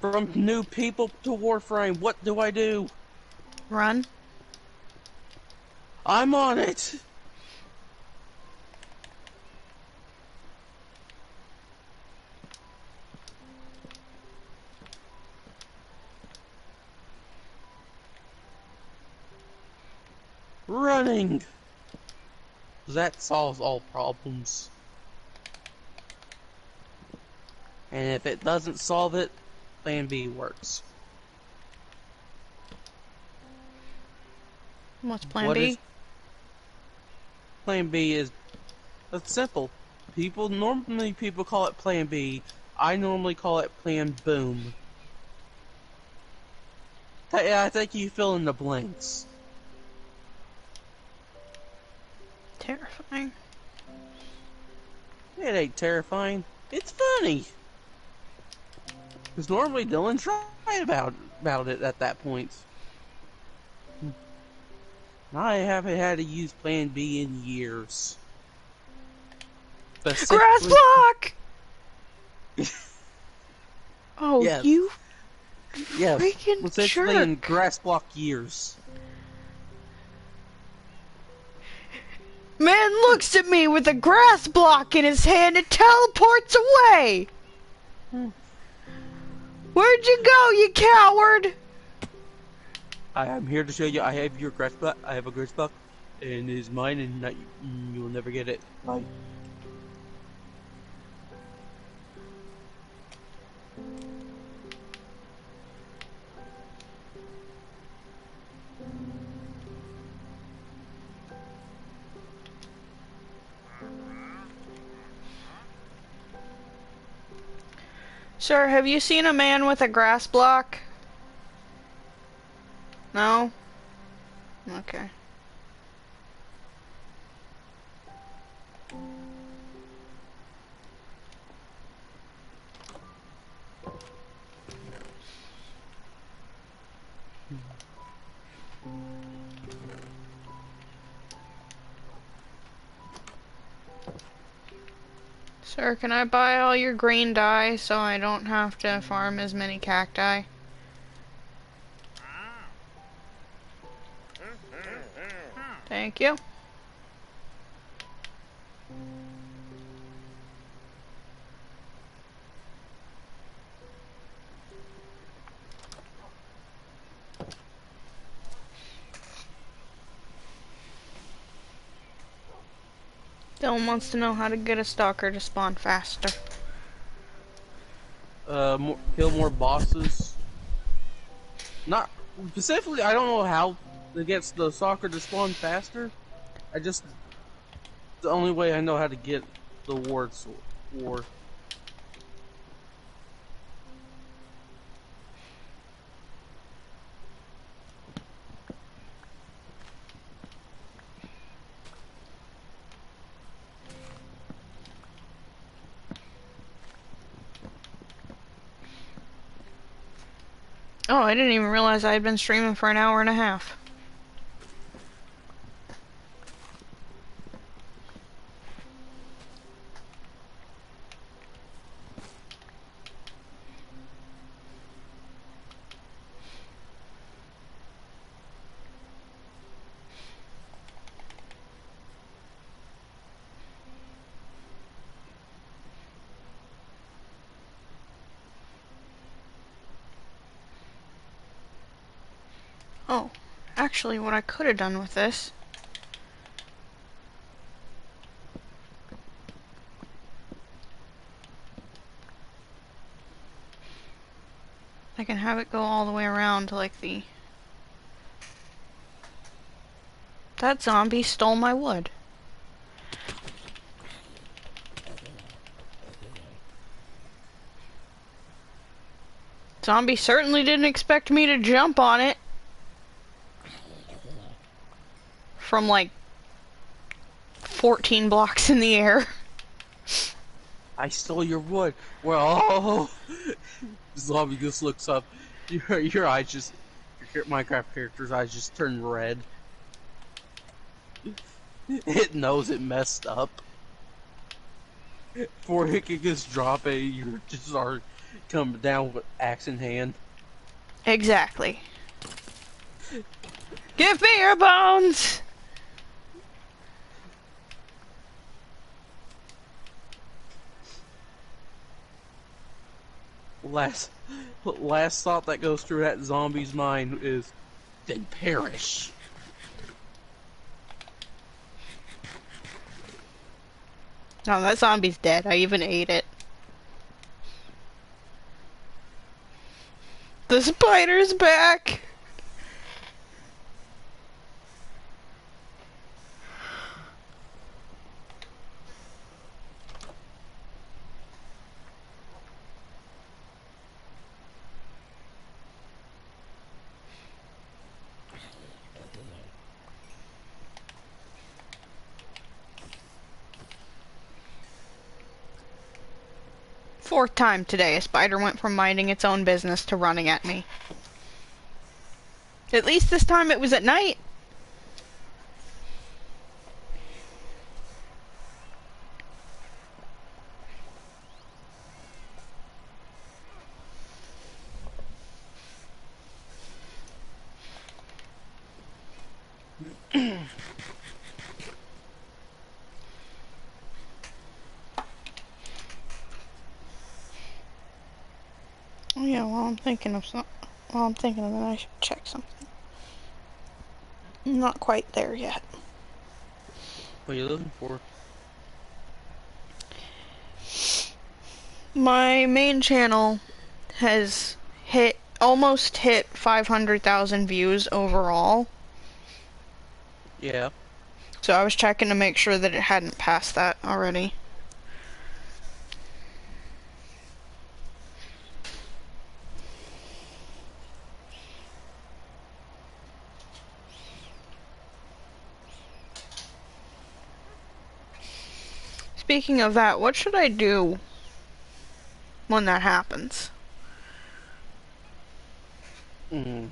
From new people to Warframe, what do I do? Run. I'm on it! Running! That solves all problems. And if it doesn't solve it, Plan B works. What's plan What B? is Plan B is it's simple. Normally people call it Plan B. I normally call it Plan Boom. I think you fill in the blanks. Terrifying. It ain't terrifying. It's funny. Because normally Dylan's right about it at that point. I haven't had to use Plan B in years. Grass block! Oh, Yes. you Yes. freaking Essentially in jerk. grass block years. Man looks at me with a grass block in his hand and teleports away! Where'd you go, you coward? I am here to show you I have your grass block. I have a grass block, and it is mine, and not, you will never get it. Bye. Sir, have you seen a man with a grass block? No? Okay. Sir, can I buy all your green dye so I don't have to farm as many cacti? Thank you. Dylan wants to know how to get a stalker to spawn faster. Kill more bosses. Not specifically. I don't know how it gets the soccer to spawn faster. The only way I know how to get the war. Oh, I didn't even realize I had been streaming for an hour and a half. Oh, actually what I could have done with this I can have it go all the way around to like the... That zombie stole my wood. Zombie certainly didn't expect me to jump on it. From like 14 blocks in the air. I stole your wood. Well, oh. Zombie just looks up. Your eyes just, your Minecraft character's eyes just turn red. It knows it messed up. Before it can just drop it, you just start coming down with axe in hand. Exactly. Give me your bones! Last thought that goes through that zombie's mind is, then perish. No, that zombie's dead. I even ate it. The spider's back! Fourth time today, a spider went from minding its own business to running at me. At least this time it was at night. Yeah, while I'm thinking of it, I should check something. I'm not quite there yet. What are you looking for? My main channel has almost hit 500,000 views overall. Yeah. So I was checking to make sure that it hadn't passed that already. Speaking of that, what should I do when that happens? I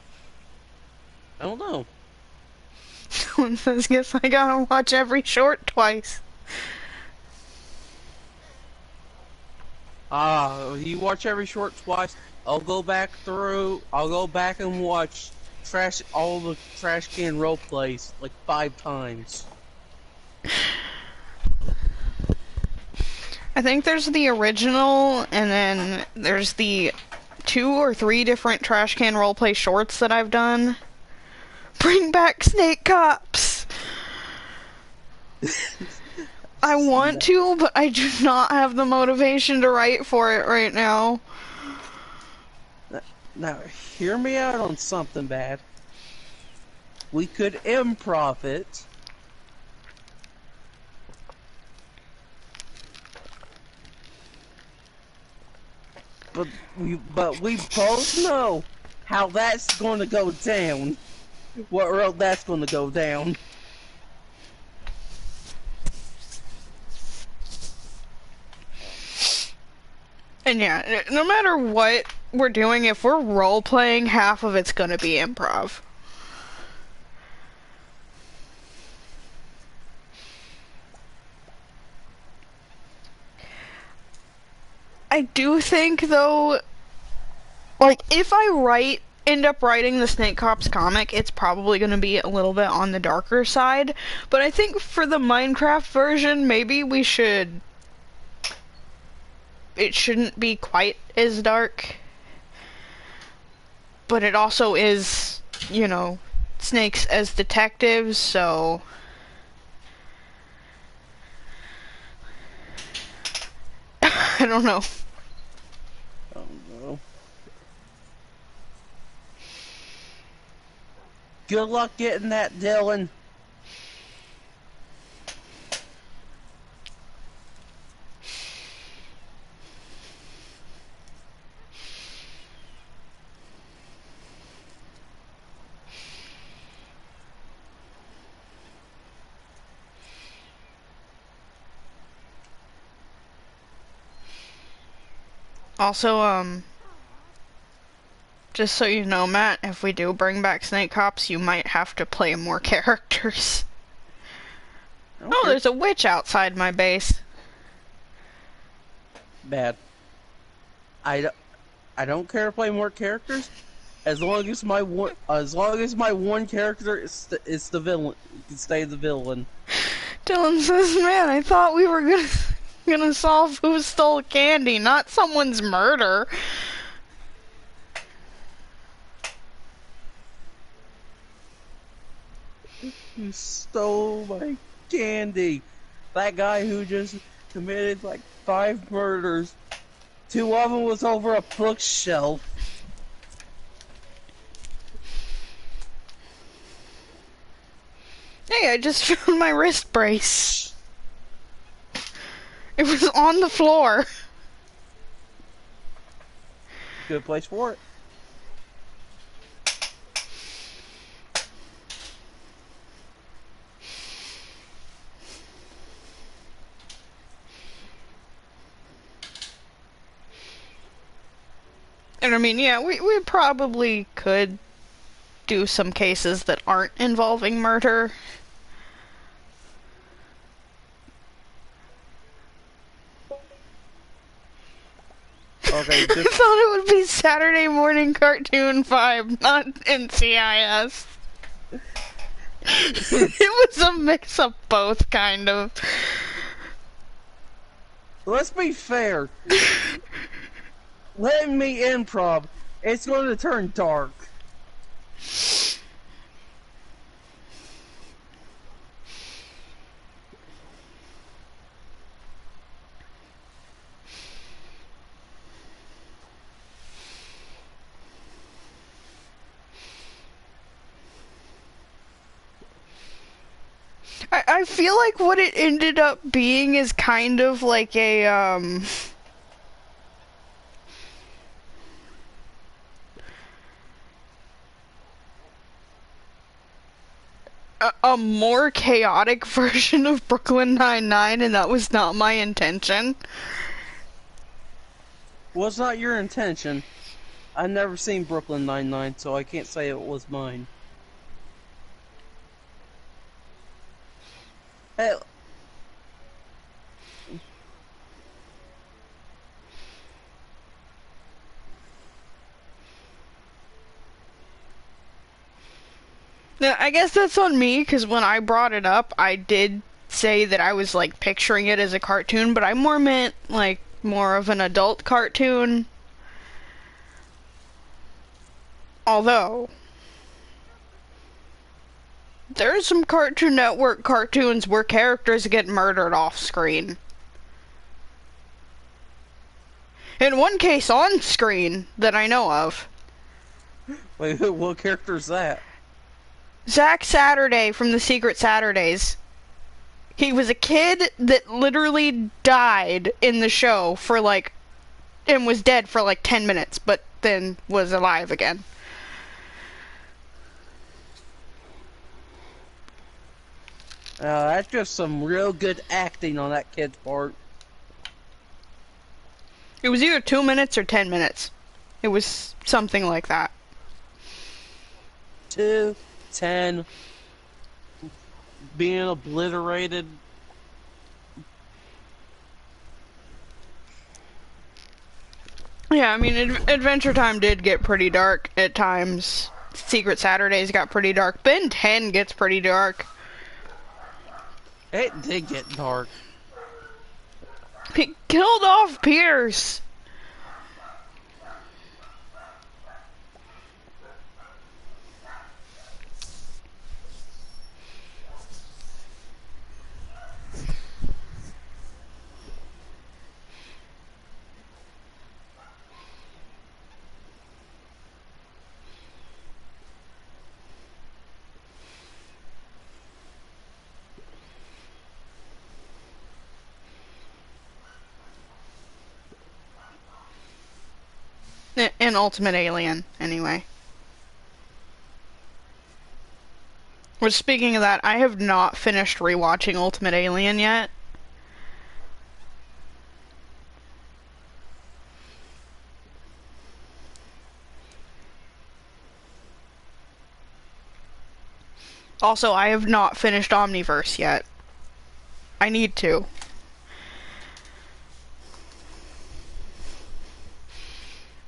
don't know. Someone says, guess I gotta watch every short twice. You watch every short twice. I'll go back and watch all the trash can role plays like 5 times. I think there's the original, and then there's the 2 or 3 different trash can roleplay shorts that I've done. Bring back Snake Cops! I want to, but I do not have the motivation to write for it right now. Now, hear me out on something bad. We could improv it. But we both know how that's going to go down. What road that's going to go down. And yeah, no matter what we're doing, if we're role-playing, half of it's gonna be improv. I do think, though, like, if I end up writing the Snake Cops comic, it's probably going to be a little bit on the darker side. But I think for the Minecraft version, maybe it shouldn't be quite as dark. But it also is, you know, snakes as detectives, so... I don't know. I don't know. Good luck getting that, Dylan. Also, just so you know, Matt, if we do bring back Snake Cops, you might have to play more characters. Okay. Oh, there's a witch outside my base. Bad. I don't care to play more characters, as long as my one character is the villain, can stay the villain. Dylan says, "Man, I thought we were gonna solve who stole candy, not someone's murder." Who stole my candy? That guy who just committed like 5 murders. 2 of them was over a bookshelf. Hey, I just found my wrist brace. It was on the floor. Good place for it. And I mean, yeah, we probably could do some cases that aren't involving murder. Okay, I thought it would be Saturday Morning Cartoon 5, not NCIS. It was a mix of both, kind of. let's be fair. Letting me improv It's going to turn dark. I feel like what it ended up being is kind of like a more chaotic version of Brooklyn Nine-Nine, and that was not my intention. Was not your intention. I've never seen Brooklyn Nine-Nine, so I can't say it was mine. Hey, Now, I guess that's on me, because when I brought it up, I did say that I was, like, picturing it as a cartoon, but I more meant, like, more of an adult cartoon. Although, there's some Cartoon Network cartoons where characters get murdered off screen. In one case, on screen, that I know of. wait, what character is that? Zack Saturday from the Secret Saturdays. He was a kid that literally died in the show for like, and was dead for like 10 minutes, but then was alive again. That's just some real good acting on that kid's part. It was either 2 minutes or 10 minutes. It was something like that. 2, 10, being obliterated. Yeah, I mean, Adventure Time did get pretty dark at times. Secret Saturdays got pretty dark. Ben 10 gets pretty dark. It did get dark. He killed off Pierce. In Ultimate Alien, anyway. Which, speaking of that, I have not finished rewatching Ultimate Alien yet. Also, I have not finished Omniverse yet. I need to.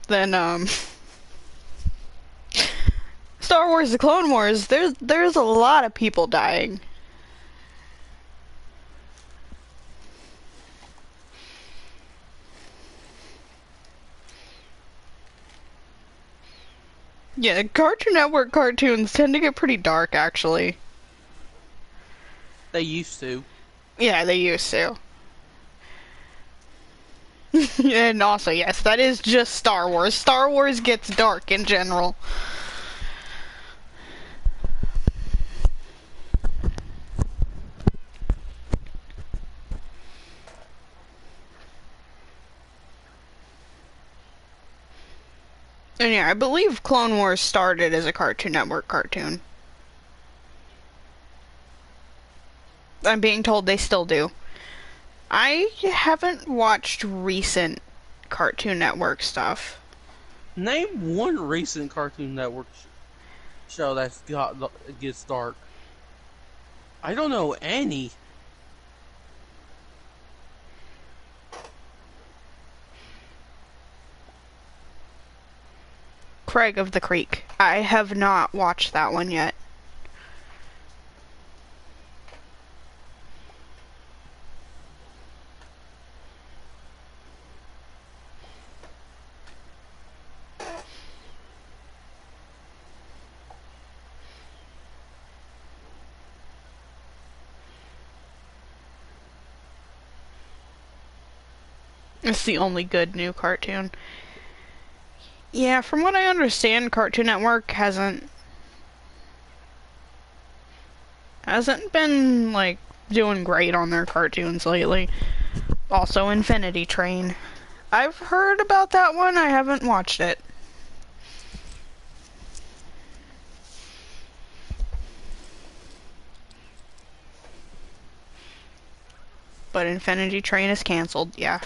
Then, Star Wars: The Clone Wars, there's a lot of people dying. Yeah, Cartoon Network cartoons tend to get pretty dark, actually. They used to. Yeah, they used to. And also, yes, that is just Star Wars. Star Wars gets dark in general. And yeah, I believe Clone Wars started as a Cartoon Network cartoon. I'm being told they still do. I haven't watched recent Cartoon Network stuff. Name one recent Cartoon Network show that's gets dark. I don't know any. Craig of the Creek. I have not watched that one yet. It's the only good new cartoon. Yeah, from what I understand, Cartoon Network hasn't been, like, doing great on their cartoons lately. Also, Infinity Train. I've heard about that one, I haven't watched it. But Infinity Train is canceled, yeah.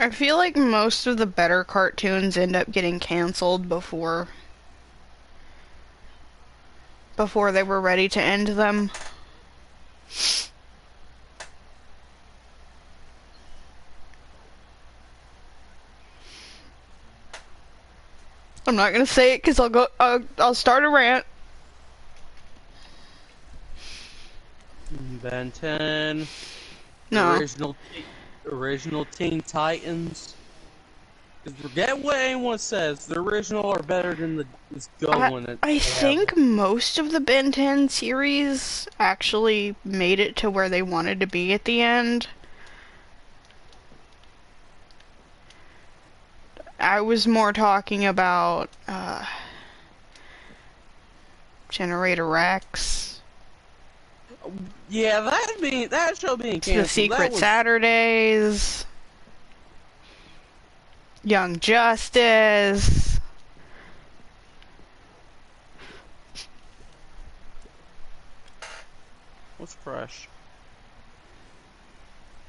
I feel like most of the better cartoons end up getting canceled before they were ready to end them. I'm not gonna say it because I'll start a rant. Ben 10. No. Original Teen Titans. Forget what anyone says. The original are better than the good one. I think most of the Ben 10 series actually made it to where they wanted to be at the end. I was more talking about Generator Rex. Yeah, that show being canceled. The Secret Saturdays. Young Justice. What's Crush?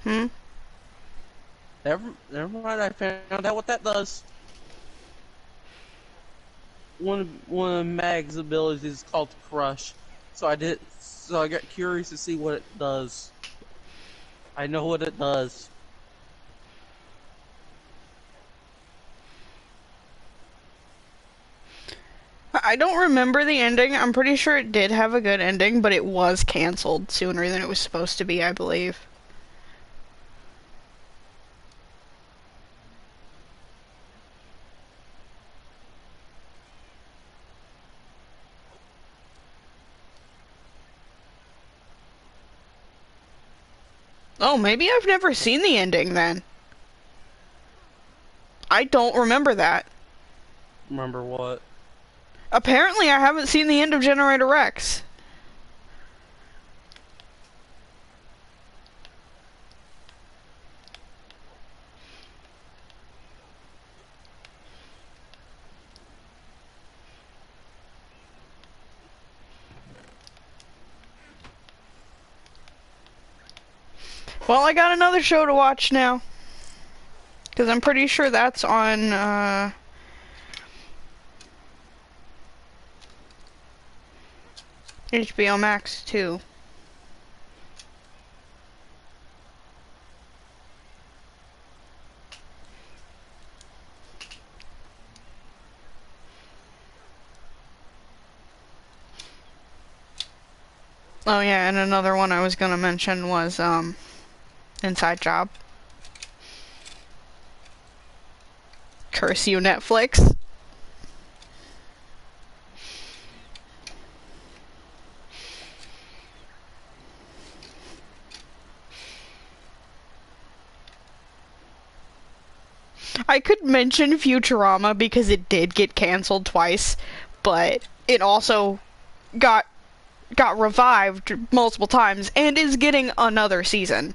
Never mind, I found out what that does. One of Mag's abilities is called Crush. So I got curious to see what it does. I know what it does. I don't remember the ending. I'm pretty sure it did have a good ending, but it was canceled sooner than it was supposed to be, I believe. Oh, maybe I've never seen the ending then. I don't remember that. Remember what? Apparently I haven't seen the end of Generator Rex. Well, I got another show to watch now. Because I'm pretty sure that's on, HBO Max, too. Oh yeah, and another one I was gonna mention was, Inside Job. Curse you, Netflix. I could mention Futurama because it did get canceled twice, but it also got revived multiple times and is getting another season.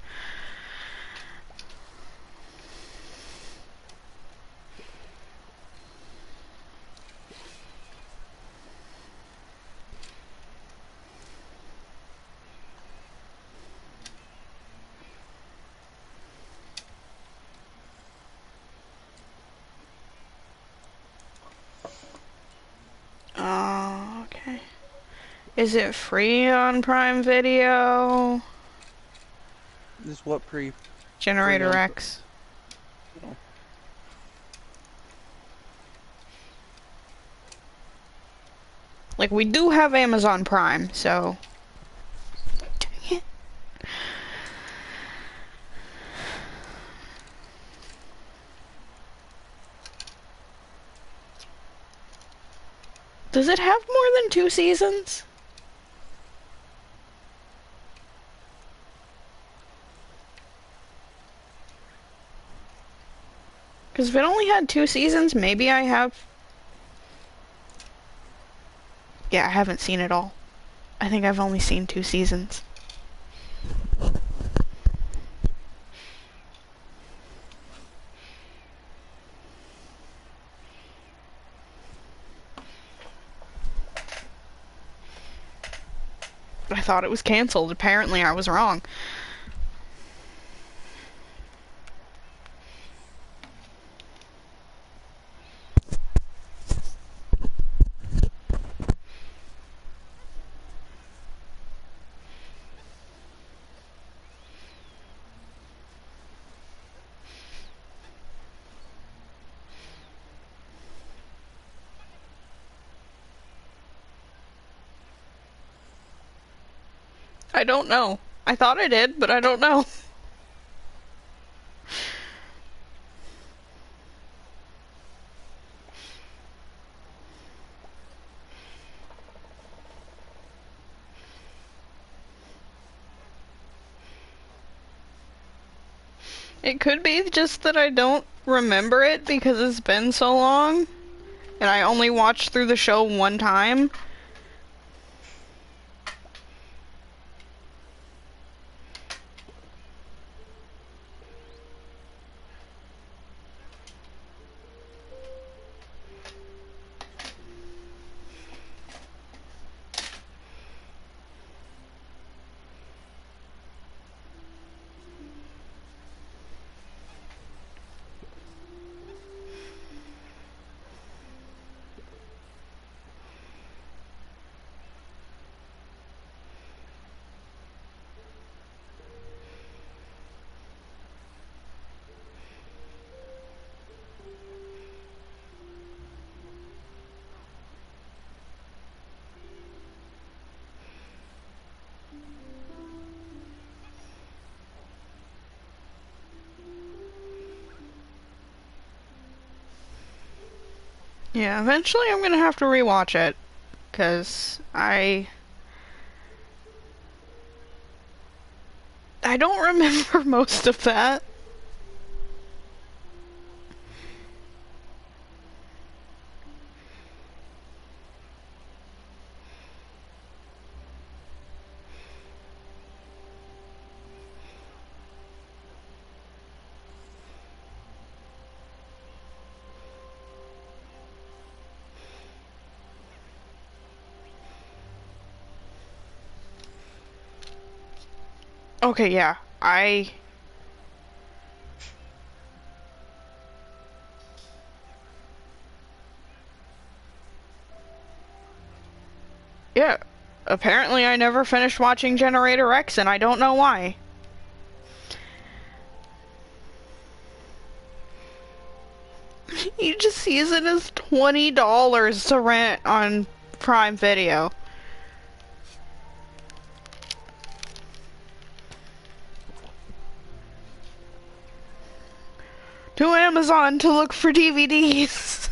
Oh, okay. Is it free on Prime Video? This what Generator X. No. Like, we do have Amazon Prime, so... Dang it. Does it have more than 2 seasons? Because if it only had 2 seasons, maybe I have... Yeah, I haven't seen it all. I think I've only seen 2 seasons. I thought it was canceled. Apparently I was wrong. I don't know. I thought I did, but I don't know. It could be just that I don't remember it because it's been so long, and I only watched through the show one time. Yeah, eventually I'm gonna have to rewatch it, because I don't remember most of that. Okay, yeah, yeah, apparently I never finished watching Generator X, and I don't know why. He just sees it as $20 to rent on Prime Video. To Amazon to look for DVDs.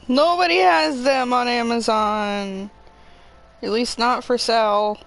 Nobody has them on Amazon. At least not for sale.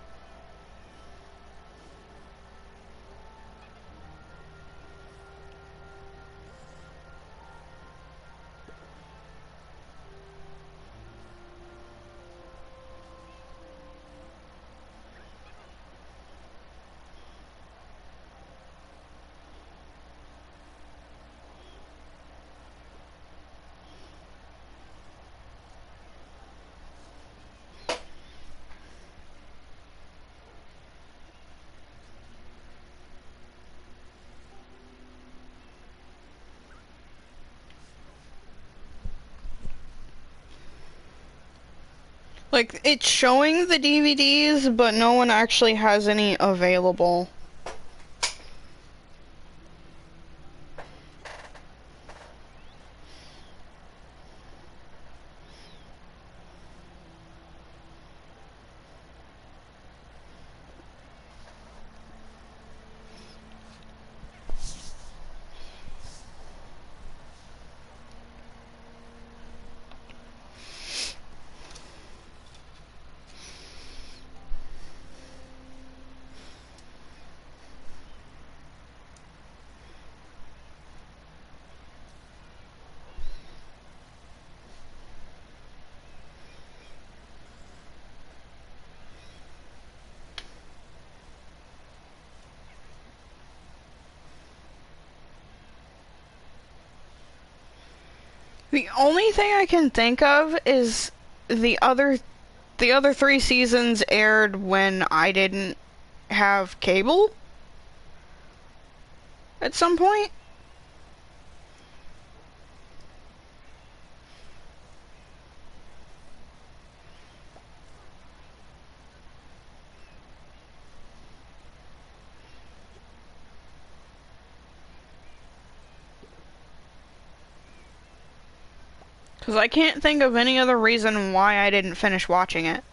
Like, it's showing the DVDs, but no one actually has any available. The only thing I can think of is the other three seasons aired when I didn't have cable at some point. Because I can't think of any other reason why I didn't finish watching it.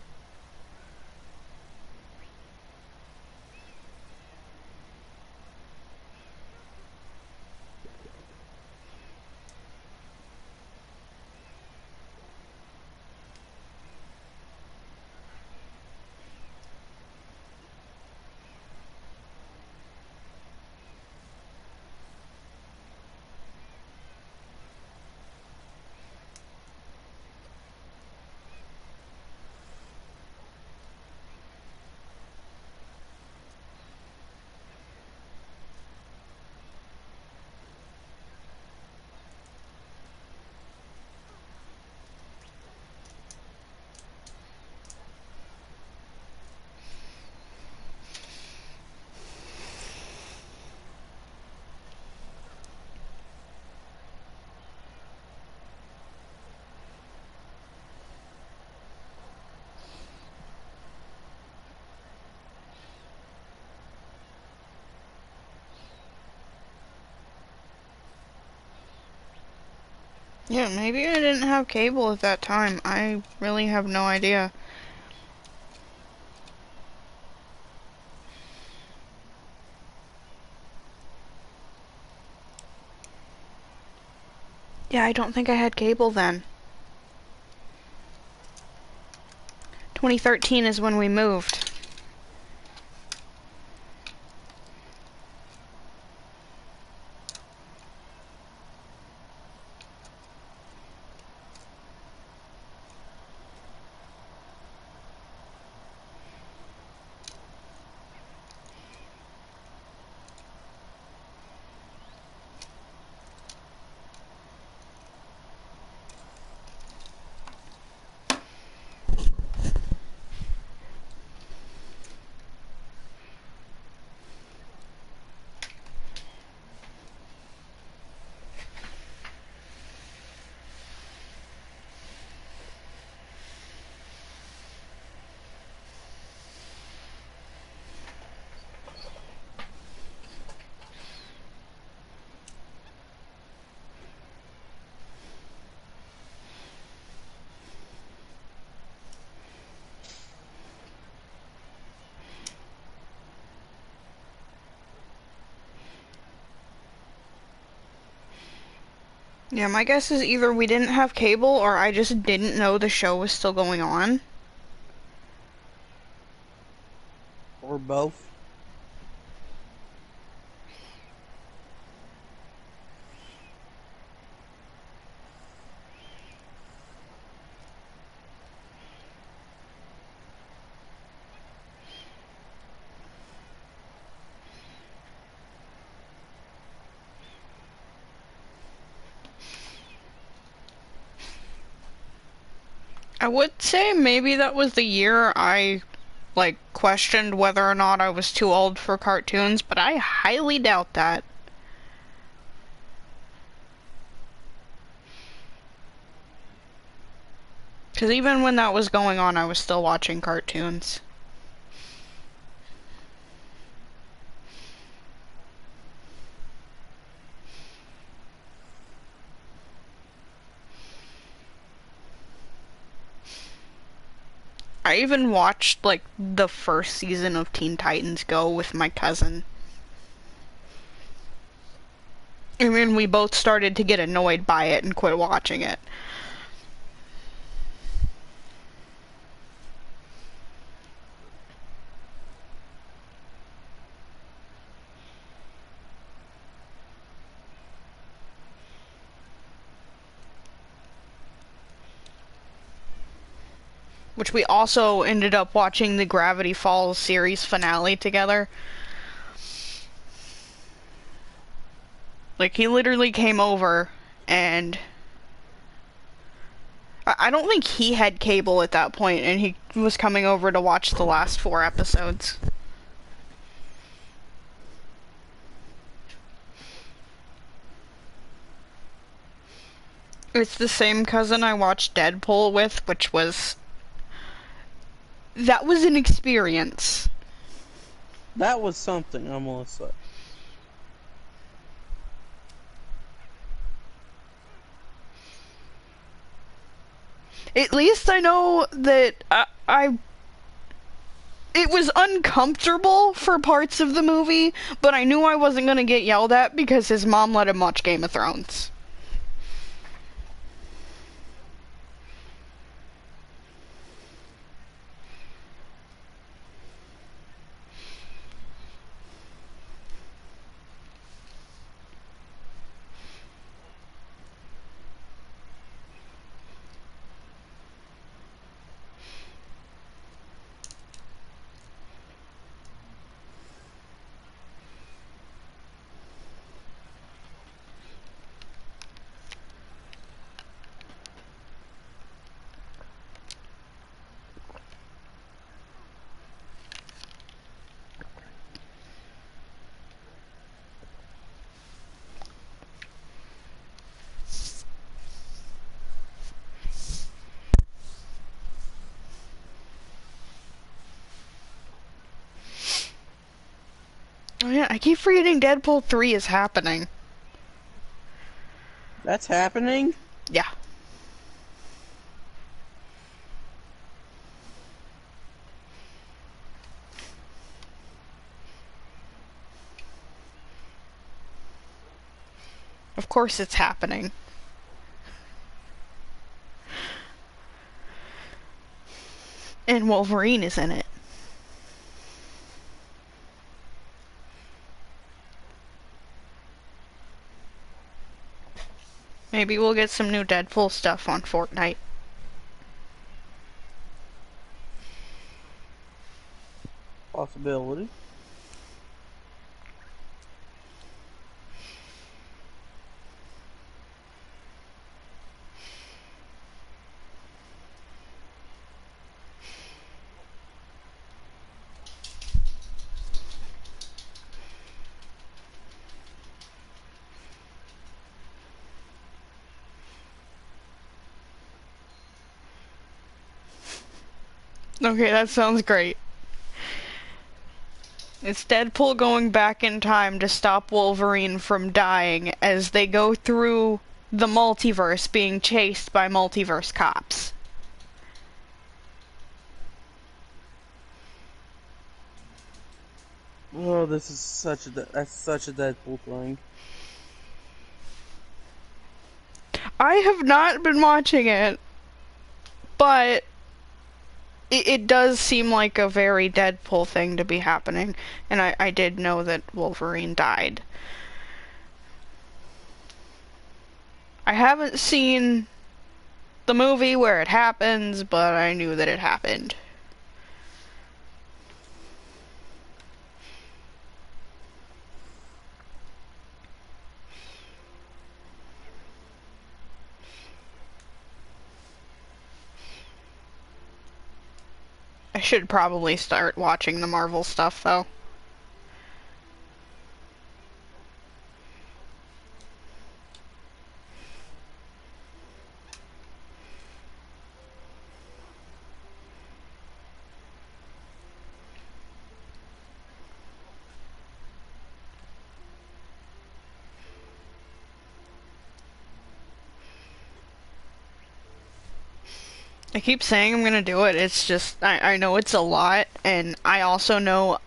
Yeah, maybe I didn't have cable at that time. I really have no idea. Yeah, I don't think I had cable then. 2013 is when we moved. Yeah, my guess is either we didn't have cable or I just didn't know the show was still going on. Or both. I would say maybe that was the year I, like, questioned whether or not I was too old for cartoons, but I highly doubt that. Because even when that was going on, I was still watching cartoons. I even watched, like, the first season of Teen Titans Go with my cousin. I mean, we both started to get annoyed by it and quit watching it. Which we also ended up watching the Gravity Falls series finale together. Like, he literally came over, and I don't think he had cable at that point, and he was coming over to watch the last 4 episodes. It's the same cousin I watched Deadpool with, which was... That was an experience. That was something, I'm gonna say. At least I know that it was uncomfortable for parts of the movie, but I knew I wasn't gonna get yelled at because his mom let him watch Game of Thrones. Oh yeah, I keep forgetting Deadpool 3 is happening. That's happening? Yeah. Of course it's happening. And Wolverine is in it. Maybe we'll get some new Deadpool stuff on Fortnite. Possibility. Okay, that sounds great. It's Deadpool going back in time to stop Wolverine from dying as they go through the multiverse being chased by multiverse cops. Oh, this is that's such a Deadpool thing. I have not been watching it, but it does seem like a very Deadpool thing to be happening, and I did know that Wolverine died. I haven't seen the movie where it happens, but I knew that it happened. I should probably start watching the Marvel stuff, though. I keep saying I'm gonna do it, it's just, I know it's a lot, and I also know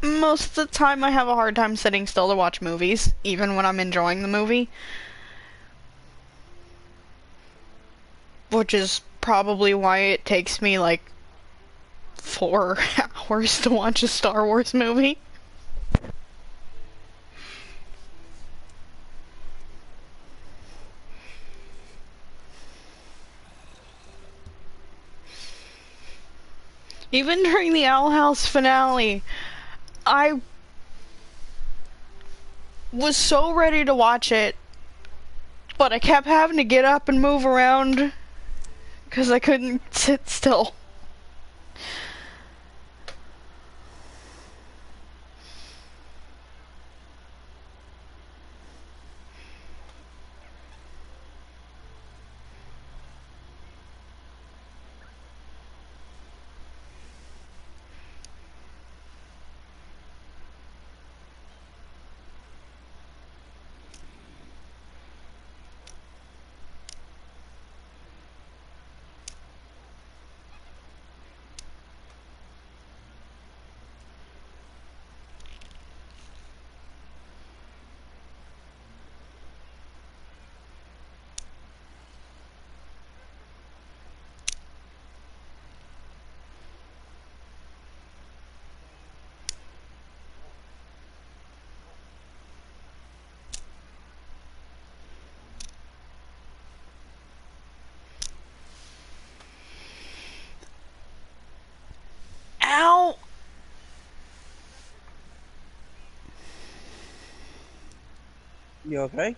most of the time I have a hard time sitting still to watch movies, even when I'm enjoying the movie. Which is probably why it takes me like 4 hours to watch a Star Wars movie. Even during the Owl House finale, I was so ready to watch it, but I kept having to get up and move around because I couldn't sit still. Ow! You okay?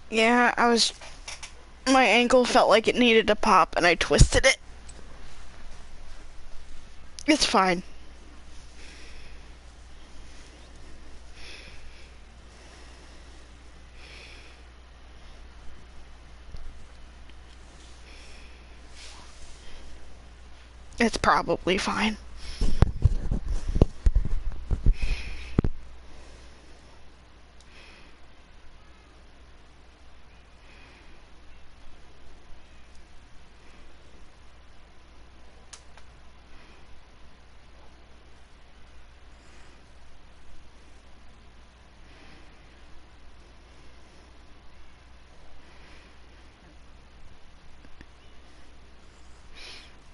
Yeah, my ankle felt like it needed to pop and I twisted it. It's fine. It's probably fine.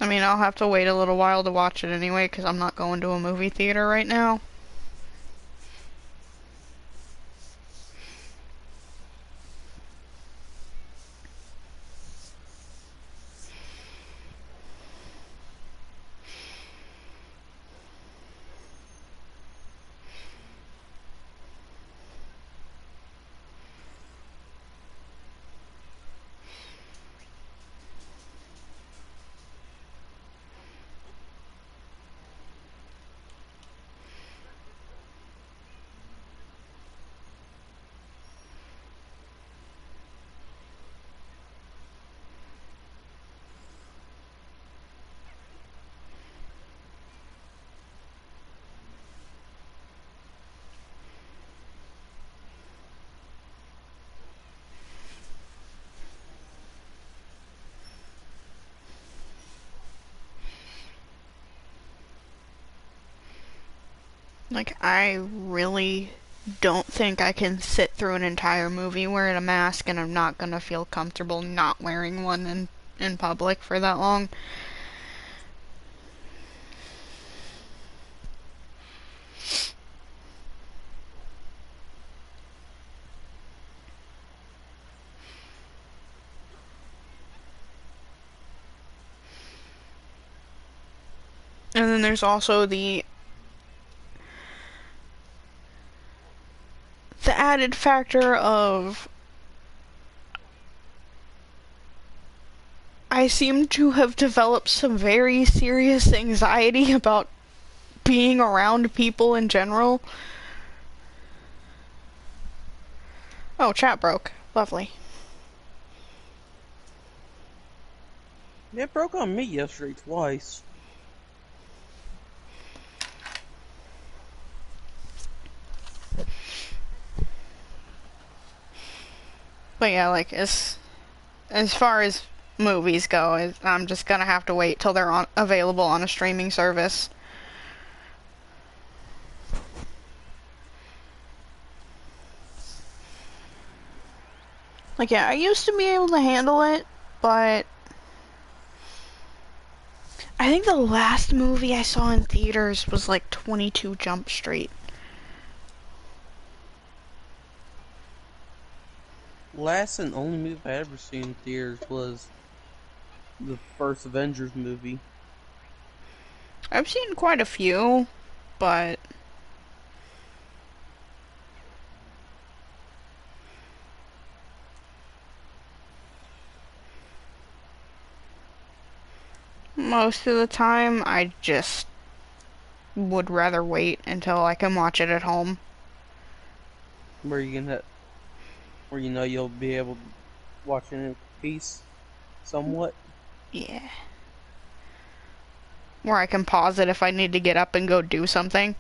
I mean, I'll have to wait a little while to watch it anyway, because I'm not going to a movie theater right now. Like, I really don't think I can sit through an entire movie wearing a mask, and I'm not gonna feel comfortable not wearing one in public for that long. And then there's also the added factor of I seem to have developed some very serious anxiety about being around people in general. Oh, chat broke. Lovely. It broke on me yesterday twice. But yeah, like as far as movies go, I'm just gonna have to wait till they're available on a streaming service. Like, yeah, I used to be able to handle it, but I think the last movie I saw in theaters was like 22 Jump Street. Last and only movie I ever seen in theaters was the first Avengers movie. I've seen quite a few, but most of the time I just would rather wait until I can watch it at home. Where you can where you know you'll be able to watch it in peace, somewhat. Yeah. Where I can pause it if I need to get up and go do something.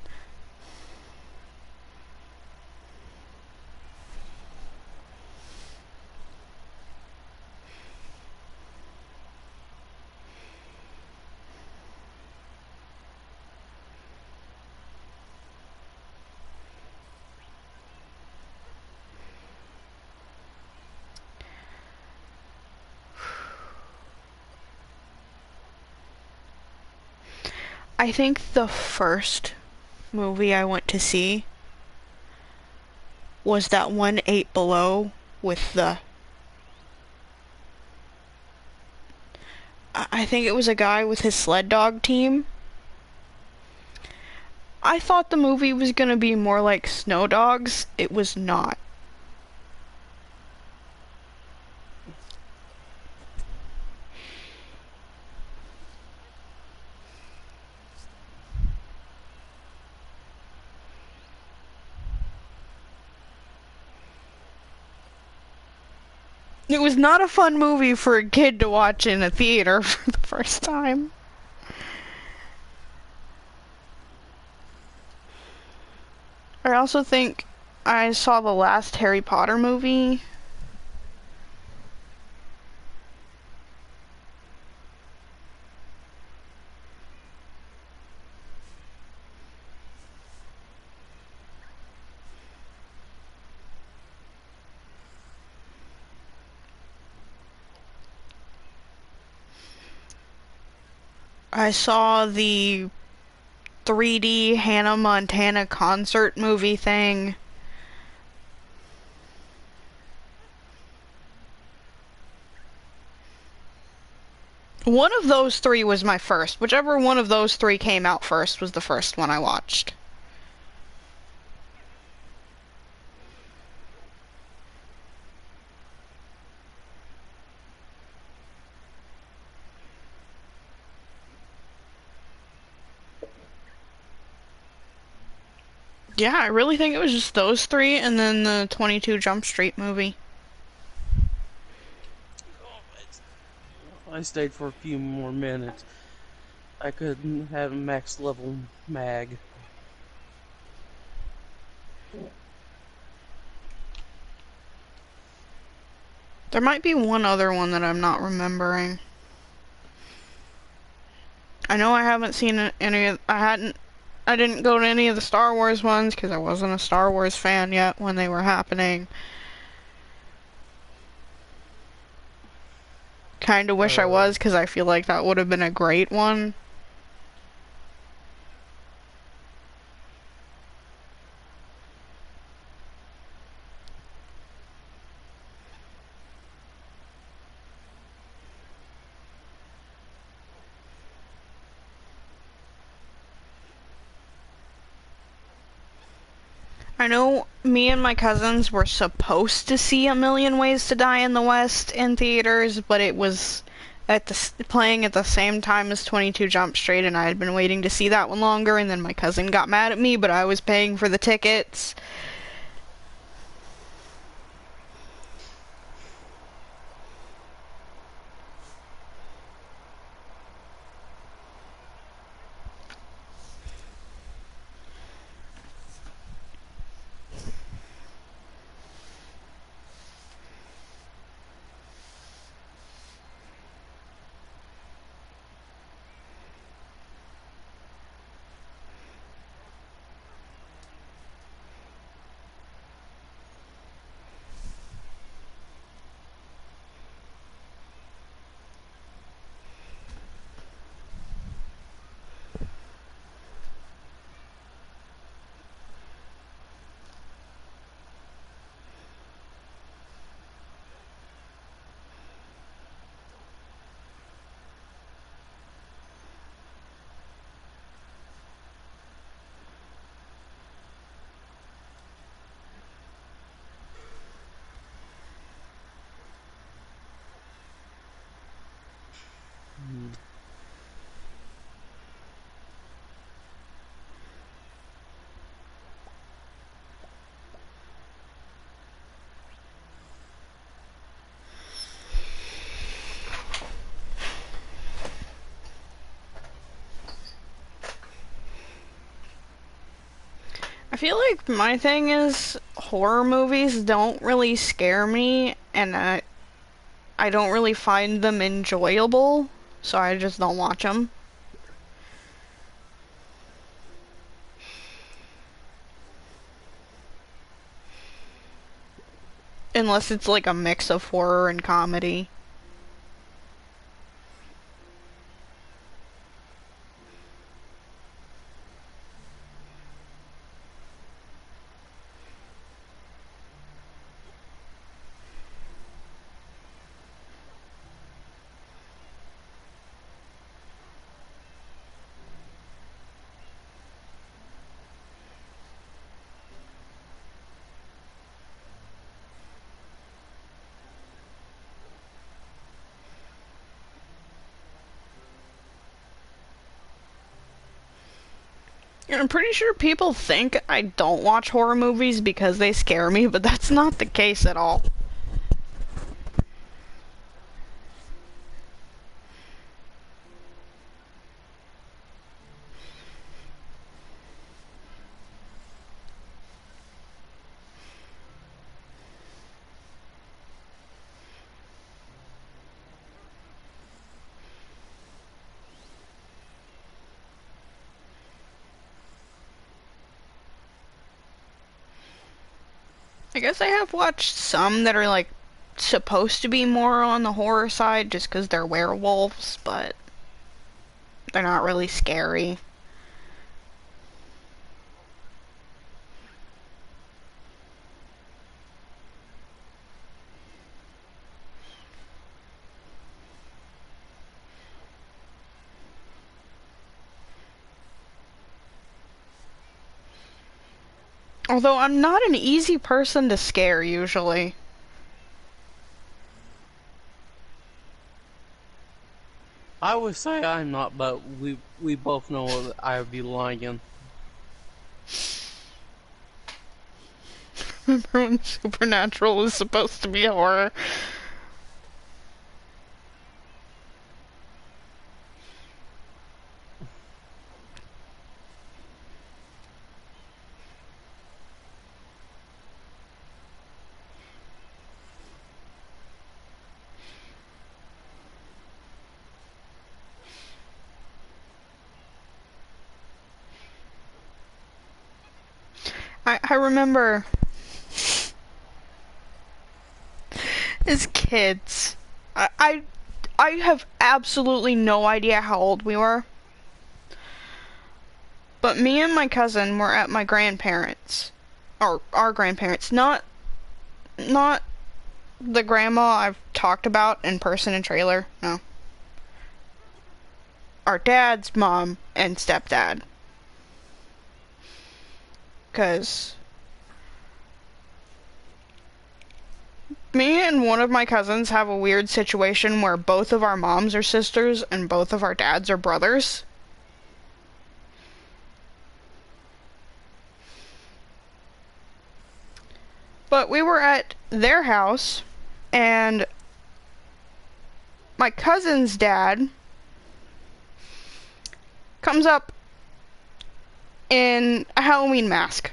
I think the first movie I went to see was that one Eight Below with I think it was a guy with his sled dog team. I thought the movie was gonna be more like Snow Dogs. It was not. It was not a fun movie for a kid to watch in a theater for the first time. I also think I saw the last Harry Potter movie. I saw the 3D Hannah Montana concert movie thing. One of those three was my first. Whichever one of those three came out first was the first one I watched. Yeah, I really think it was just those three and then the 22 Jump Street movie. I stayed for a few more minutes. I couldn't have max level mag. There might be one other one that I'm not remembering. I know I haven't seen any of, I didn't go to any of the Star Wars ones because I wasn't a Star Wars fan yet when they were happening. Kinda wish I was because I feel like that would have been a great one. I know me and my cousins were supposed to see A Million Ways to Die in the West in theaters, but it was playing at the same time as 22 Jump Street, and I had been waiting to see that one longer, and then my cousin got mad at me, but I was paying for the tickets. Mm. I feel like my thing is horror movies don't really scare me, and I don't really find them enjoyable, so I just don't watch them. Unless it's like a mix of horror and comedy. And I'm pretty sure people think I don't watch horror movies because they scare me, but that's not the case at all. I guess I have watched some that are like supposed to be more on the horror side just because they're werewolves, but they're not really scary. Although I'm not an easy person to scare usually. I would say I'm not, but we both know that I would be lying. Remember when Supernatural is supposed to be horror? I remember as kids, I have absolutely no idea how old we were. But me and my cousin were at my grandparents, or our grandparents, not the grandma I've talked about in person and trailer. No, our dad's mom and stepdad. 'Cause me and one of my cousins have a weird situation where both of our moms are sisters and both of our dads are brothers. But we were at their house, and my cousin's dad comes up in a Halloween mask.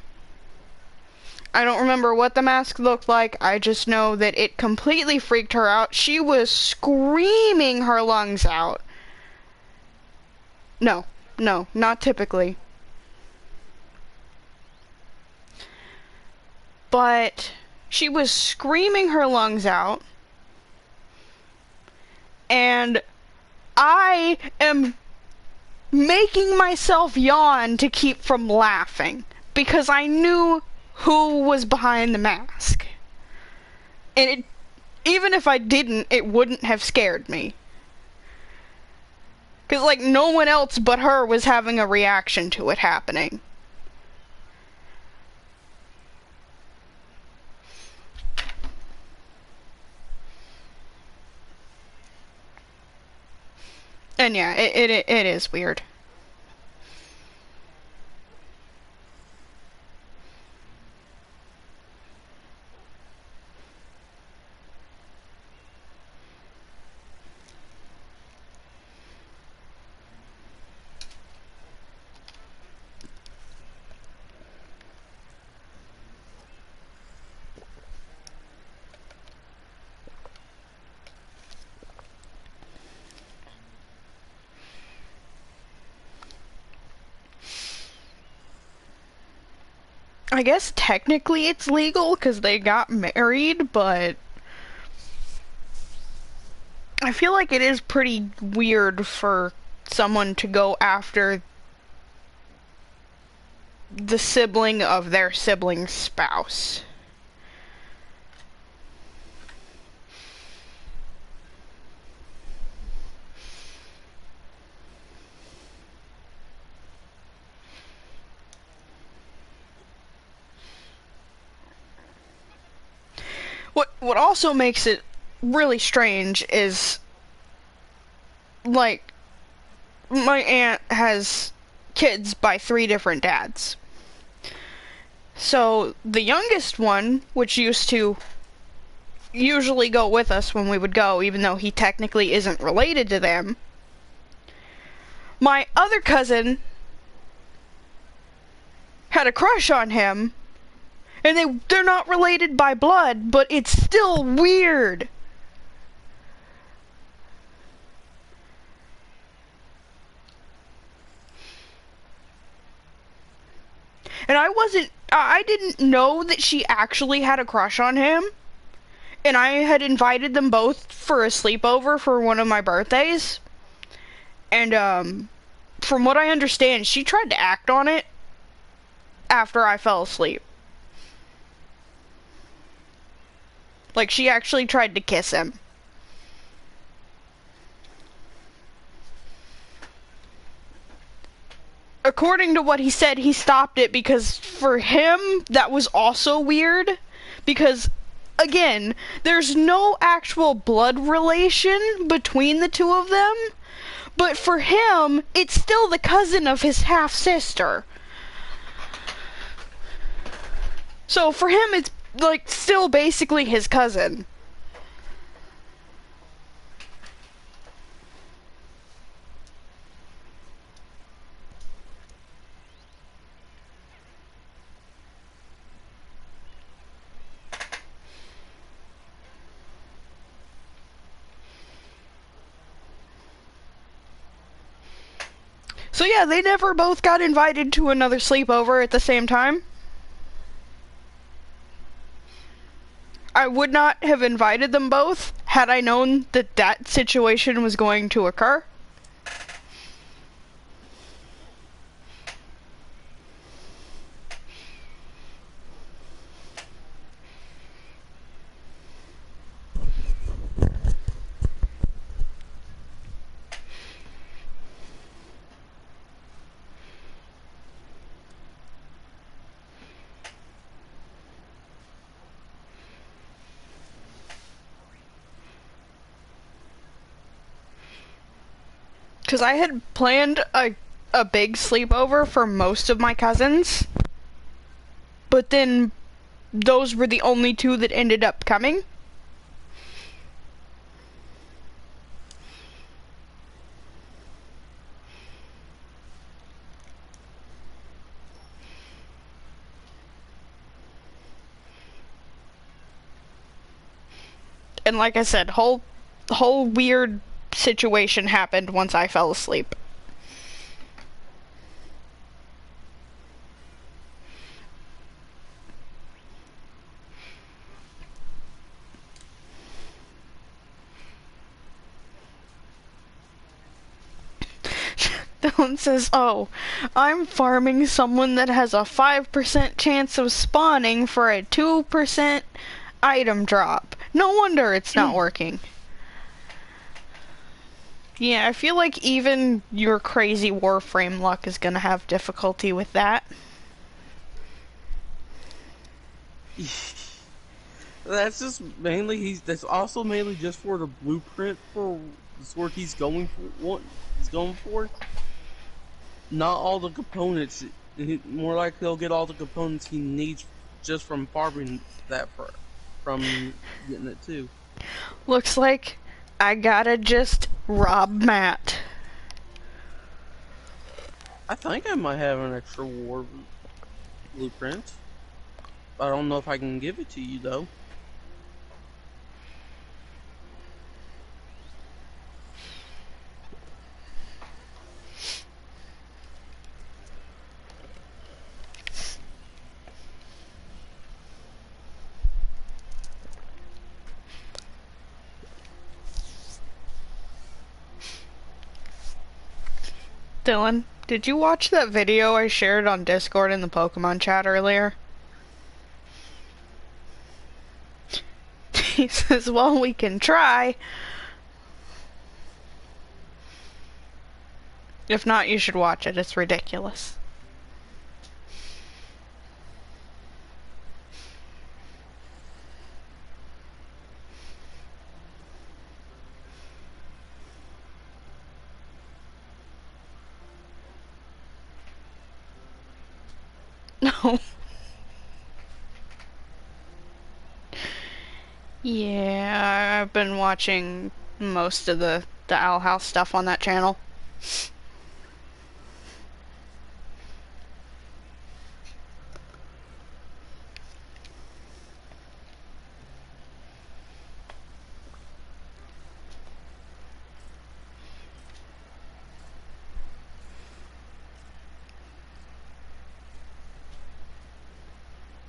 I don't remember what the mask looked like. I just know that it completely freaked her out. She was screaming her lungs out. No, not typically. But she was screaming her lungs out, and I am making myself yawn to keep from laughing because I knew who was behind the mask. And even if I didn't, it wouldn't have scared me. Because, like, no one else but her was having a reaction to it happening. And yeah, it is weird. I guess technically it's legal because they got married, but I feel like it is pretty weird for someone to go after the sibling of their sibling's spouse. What also makes it really strange is, like, my aunt has kids by 3 different dads. So the youngest one, which used to usually go with us when we would go, even though he technically isn't related to them, my other cousin had a crush on him, and they're not related by blood, but it's still weird. And I didn't know that she actually had a crush on him. And I had invited them both for a sleepover for one of my birthdays. And, from what I understand, she tried to act on it after I fell asleep. Like, she actually tried to kiss him. According to what he said, he stopped it because for him, that was also weird. Because, again, there's no actual blood relation between the two of them. But for him, it's still the cousin of his half-sister. So for him, it's, like, still basically his cousin. So yeah, they never both got invited to another sleepover at the same time. I would not have invited them both had I known that that situation was going to occur. Because I had planned a big sleepover for most of my cousins, but then those were the only 2 that ended up coming. And like I said, whole weird situation happened once I fell asleep. Dylan says, "Oh, I'm farming someone that has a 5% chance of spawning for a 2% item drop. No wonder it's not working." Yeah, I feel like even your crazy Warframe luck is gonna have difficulty with that. That's also mainly just for the blueprint for sword he's going for, what he's going for, not all the components. More likely he'll get all the components he needs just from farming that from getting it too. Looks like I gotta just rob Matt. I think I might have an extra war blueprint. I don't know if I can give it to you though. Dylan, did you watch that video I shared on Discord in the Pokemon chat earlier? He says, well, we can try. If not, you should watch it. It's ridiculous. No. Yeah, I've been watching most of the Owl House stuff on that channel.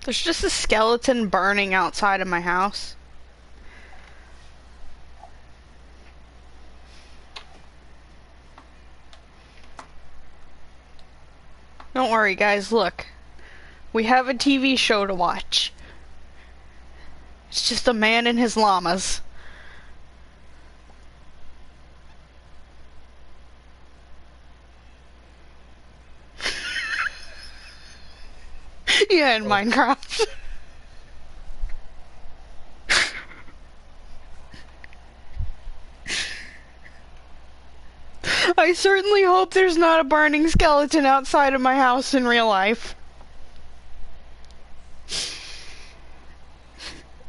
There's just a skeleton burning outside of my house. Don't worry, guys, look. We have a TV show to watch. It's just a man and his llamas. Yeah, in Minecraft. I certainly hope there's not a burning skeleton outside of my house in real life.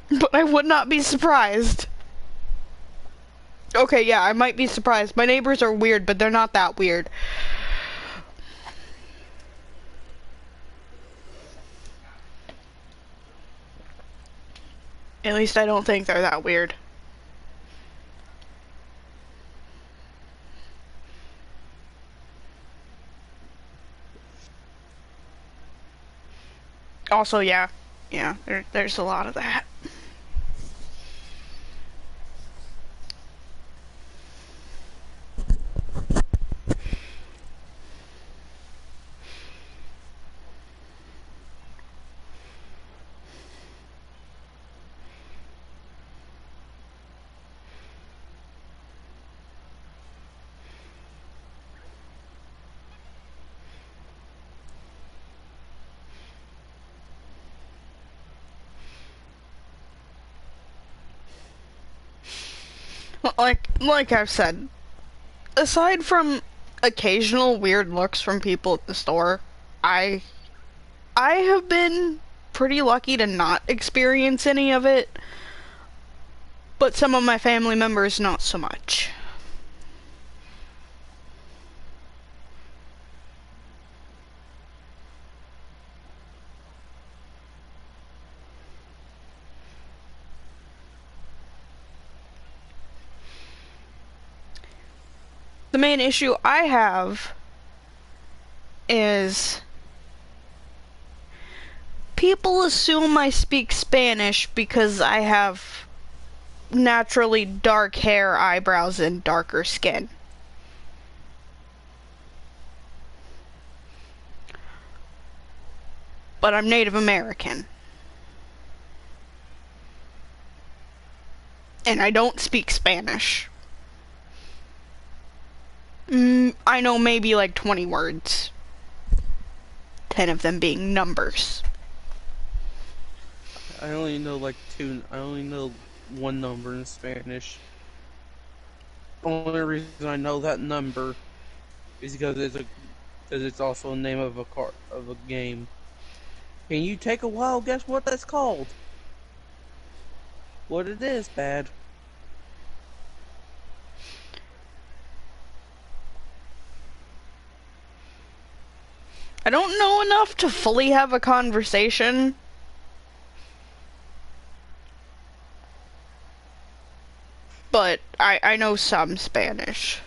But I would not be surprised. Okay, yeah, I might be surprised. My neighbors are weird, but they're not that weird. At least I don't think they're that weird. Also, yeah, there's a lot of that. Like I've said, aside from occasional weird looks from people at the store, I have been pretty lucky to not experience any of it, but some of my family members not so much. The main issue I have is people assume I speak Spanish because I have naturally dark hair, eyebrows, and darker skin. But I'm Native American. And I don't speak Spanish. I know maybe like 20 words. 10 of them being numbers. I only know like two. I only know one number in Spanish. only reason I know that number is because it's also a name of a game. Can you take a wild guess what that's called? What it is, bad. I don't know enough to fully have a conversation. But I know some Spanish.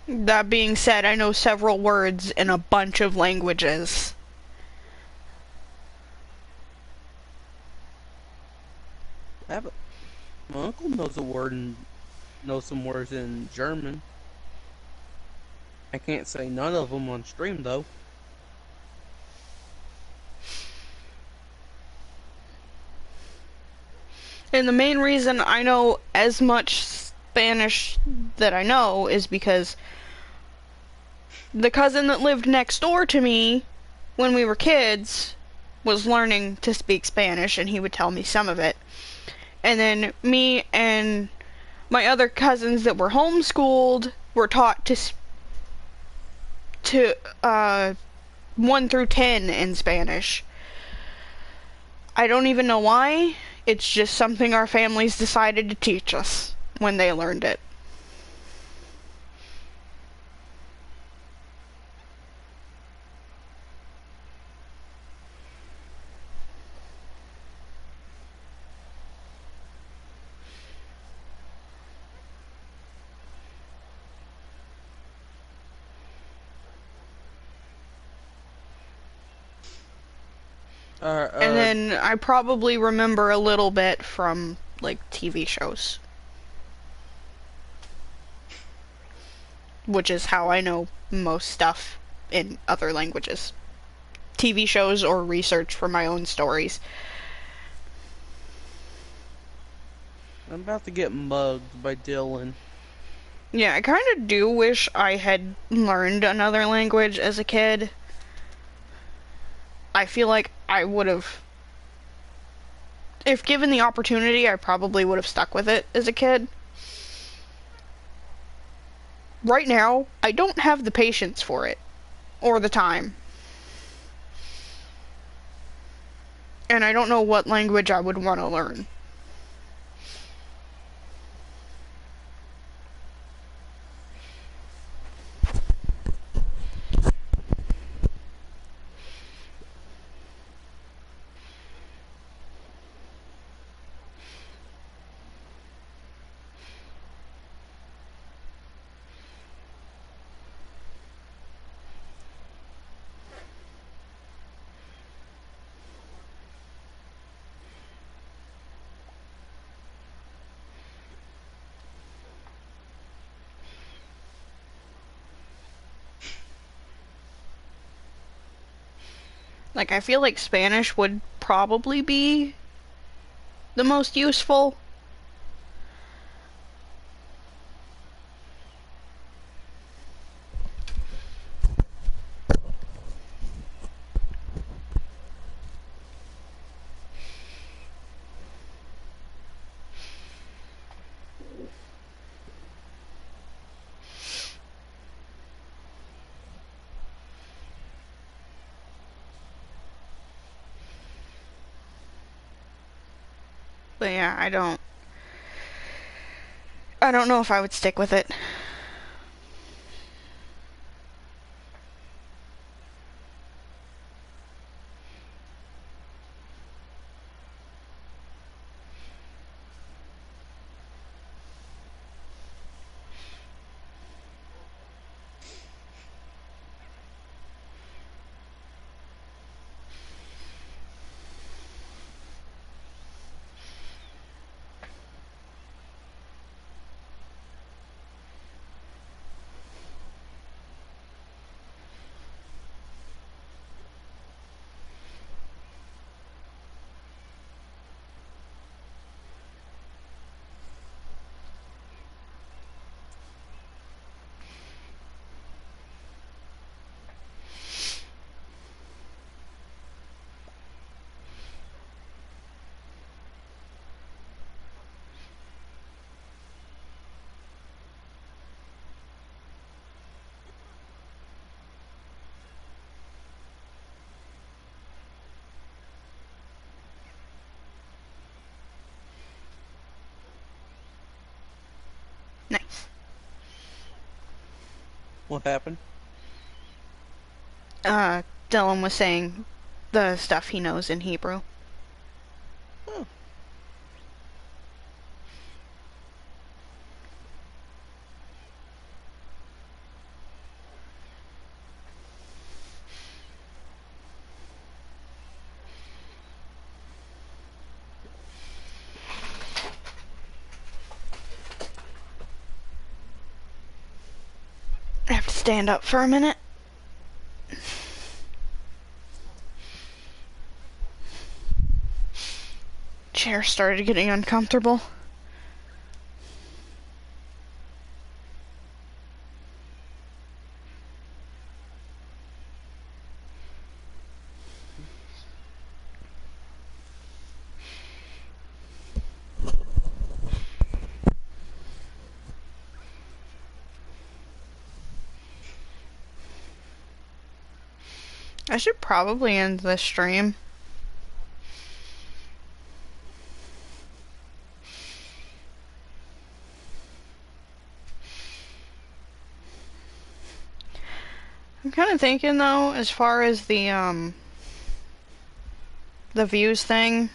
That being said, I know several words in a bunch of languages. My uncle knows a word and knows some words in German. I can't say none of them on stream though. And the main reason I know as much Spanish that I know is because the cousin that lived next door to me when we were kids was learning to speak Spanish, and he would tell me some of it. And then me and my other cousins that were homeschooled were taught to 1 through 10 in Spanish. I don't even know why. It's just something our families decided to teach us when they learned it. And then I probably remember a little bit from, like, TV shows. Which is how I know most stuff in other languages. TV shows or research for my own stories. I'm about to get mugged by Dylan. Yeah, I kind of do wish I had learned another language as a kid. I feel like I would have, if given the opportunity, I probably would have stuck with it as a kid. Right now, I don't have the patience for it, or the time. And I don't know what language I would want to learn. Like, I feel like Spanish would probably be the most useful. But yeah, I don't know if I would stick with it. What happened? Dylan was saying the stuff he knows in Hebrew. Oh. I have to stand up for a minute. Chair started getting uncomfortable. I should probably end this stream. I'm kind of thinking though, as far as the views thing,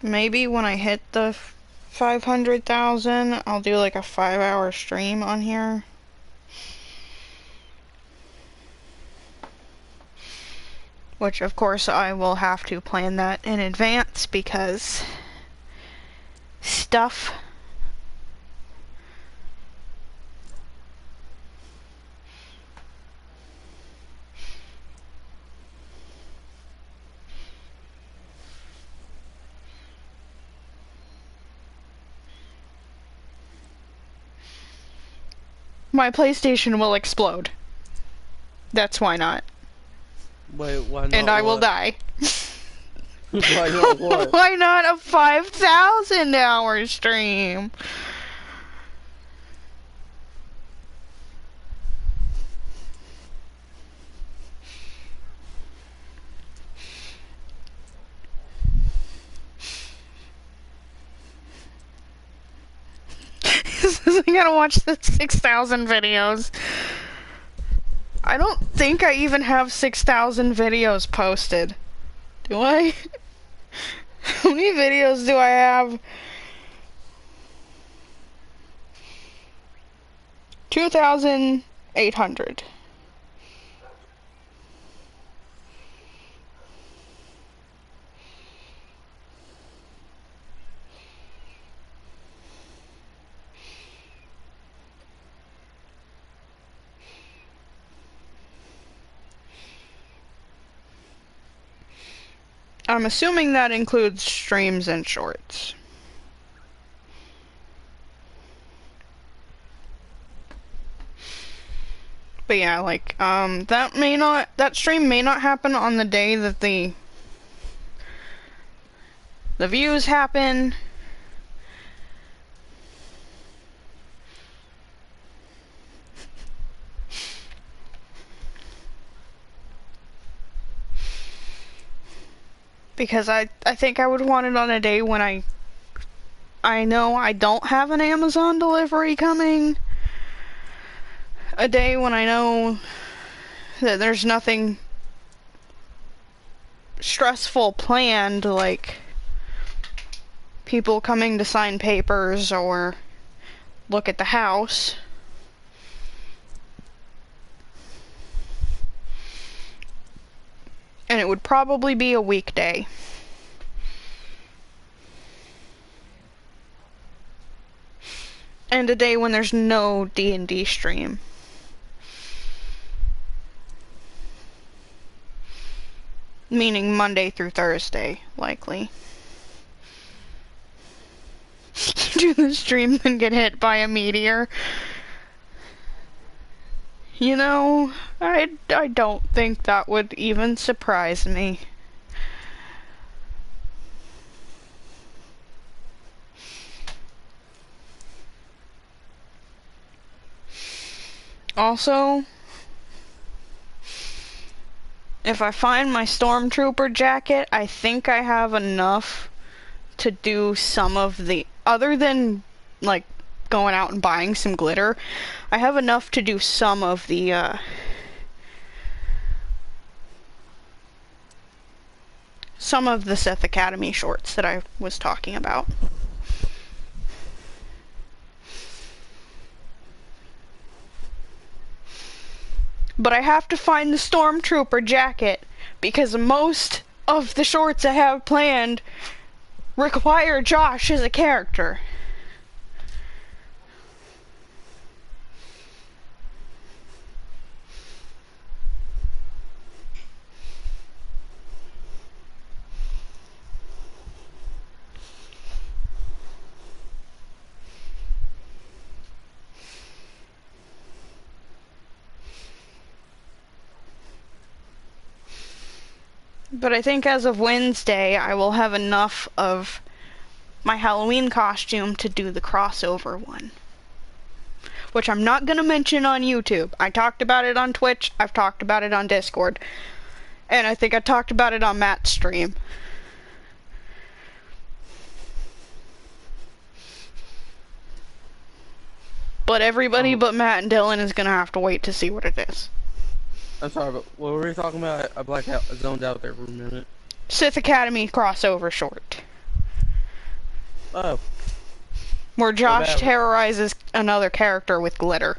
maybe when I hit the 500,000, I'll do like a 5-hour stream on here. Which, of course, I will have to plan that in advance because stuff. My PlayStation will explode. That's why not. Wait, why not? And I will die. Why not what? Why not a 5,000-hour stream? I gotta watch the 6,000 videos. I don't think I even have 6,000 videos posted. Do I? How many videos do I have? 2,800. I'm assuming that includes streams and shorts. But yeah, like, that stream may not happen on the day that the views happen. Because I think I would want it on a day when I know I don't have an Amazon delivery coming. A day when I know that there's nothing stressful planned, like people coming to sign papers or look at the house. And it would probably be a weekday. And a day when there's no D&D stream. Meaning Monday through Thursday, likely. Do the stream then get hit by a meteor? You know, I don't think that would even surprise me. Also, if I find my stormtrooper jacket, I think I have enough to do some of the, other than, like, going out and buying some glitter. I have enough to do some of the Sith Academy shorts that I was talking about. But I have to find the Stormtrooper jacket, because most of the shorts I have planned require Josh as a character. But I think as of Wednesday, I will have enough of my Halloween costume to do the crossover one. Which I'm not going to mention on YouTube. I talked about it on Twitch, I've talked about it on Discord. And I think I talked about it on Matt's stream. But everybody but Matt and Dylan is going to have to wait to see what it is. I'm sorry, but what were we talking about? I blacked out, I zoned out there for a minute. Sith Academy crossover short. Oh. Where Josh terrorizes another character with glitter.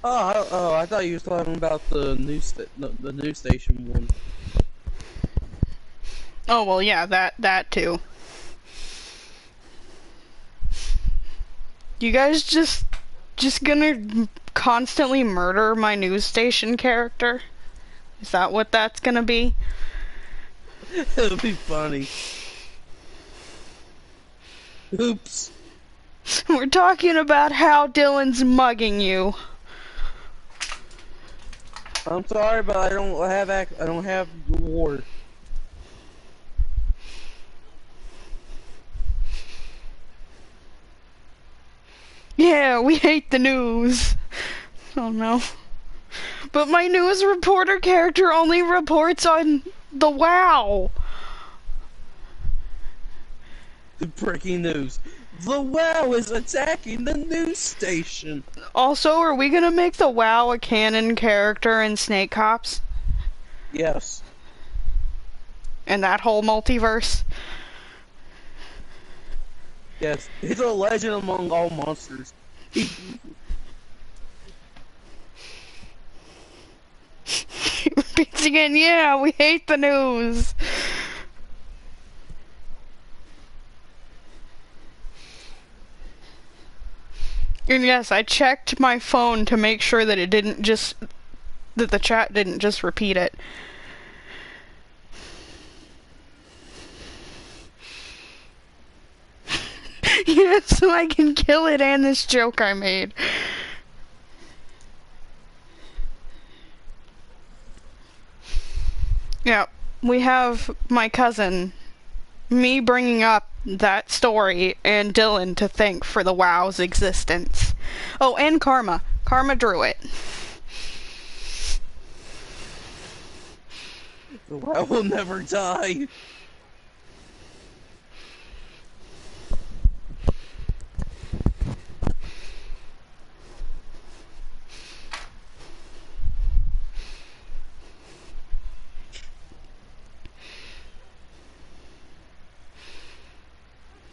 Oh, I thought you were talking about the news station one. Oh well, yeah, that too. You guys just gonna constantly murder my news station character? Is that what that's gonna be? It'll be funny. Oops. We're talking about how Dylan's mugging you. I'm sorry, but I don't have reward. Yeah, we hate the news. Oh no. But my news reporter character only reports on the WoW. Breaking news. The WoW is attacking the news station. Also, are we gonna make the WoW a canon character in Snake Cops? Yes. And that whole multiverse? Yes. He's a legend among all monsters. Repeats again, yeah, we hate the news. And yes, I checked my phone to make sure that it didn't just, that the chat didn't just repeat it. Yeah, so I can kill it and this joke I made. Yeah, we have my cousin, me bringing up that story, and Dylan to thank for the WoW's existence. Oh, and Karma. Karma drew it. The WoW will never die.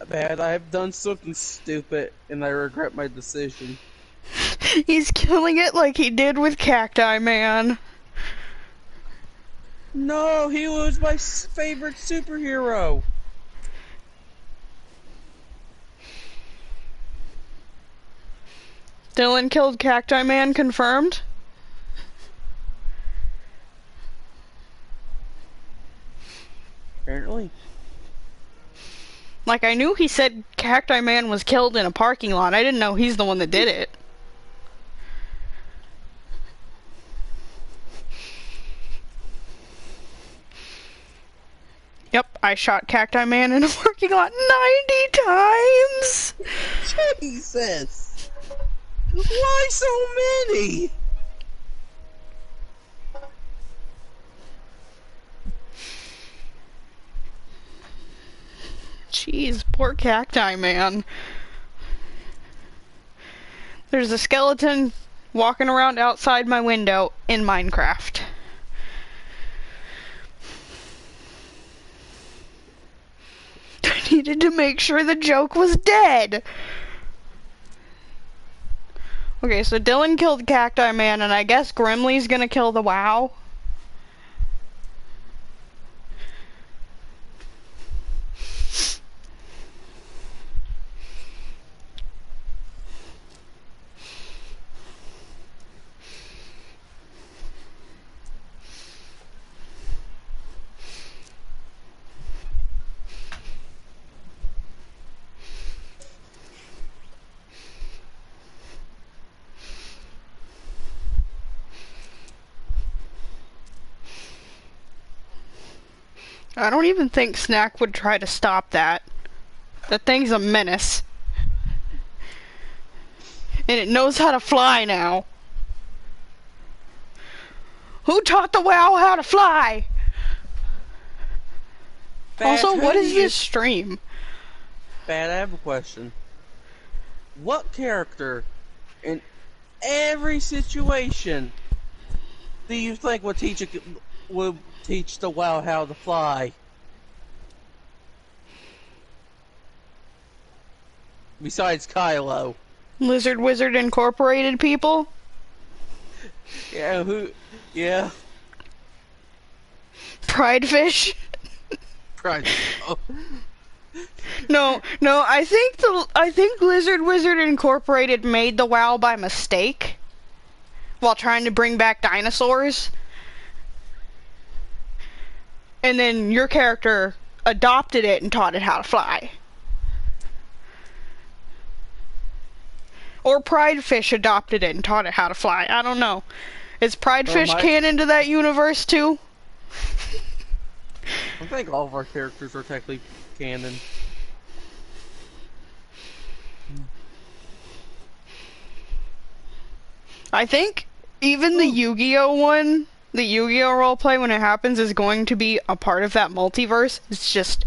Bad, I have done something stupid, and I regret my decision. He's killing it like he did with Cacti Man. No, he was my favorite superhero. Dylan killed Cacti Man, confirmed? Apparently. Like, I knew he said Cacti Man was killed in a parking lot. I didn't know he's the one that did it. Yep, I shot Cacti Man in a parking lot 90 times! Jesus! Why so many? Jeez, poor Cacti Man. There's a skeleton walking around outside my window in Minecraft. I needed to make sure the joke was dead. Okay, so Dylan killed Cacti Man, and I guess Grimly's gonna kill the WoW. I don't even think Snack would try to stop that. That thing's a menace. And it knows how to fly now. Who taught the WoW how to fly? Also, what is this stream? Bad, I have a question. What character in every situation do you think would teach the WoW how to fly? Besides Kylo. Lizard Wizard Incorporated people? Yeah, yeah. Pridefish? Pride. Oh. No, I think Lizard Wizard Incorporated made the WoW by mistake while trying to bring back dinosaurs. And then your character adopted it and taught it how to fly. Or Pridefish adopted it and taught it how to fly. I don't know. Is Pridefish canon to that universe too? I think all of our characters are technically canon. I think even the Yu-Gi-Oh one, the Yu-Gi-Oh roleplay when it happens is going to be a part of that multiverse. It's just...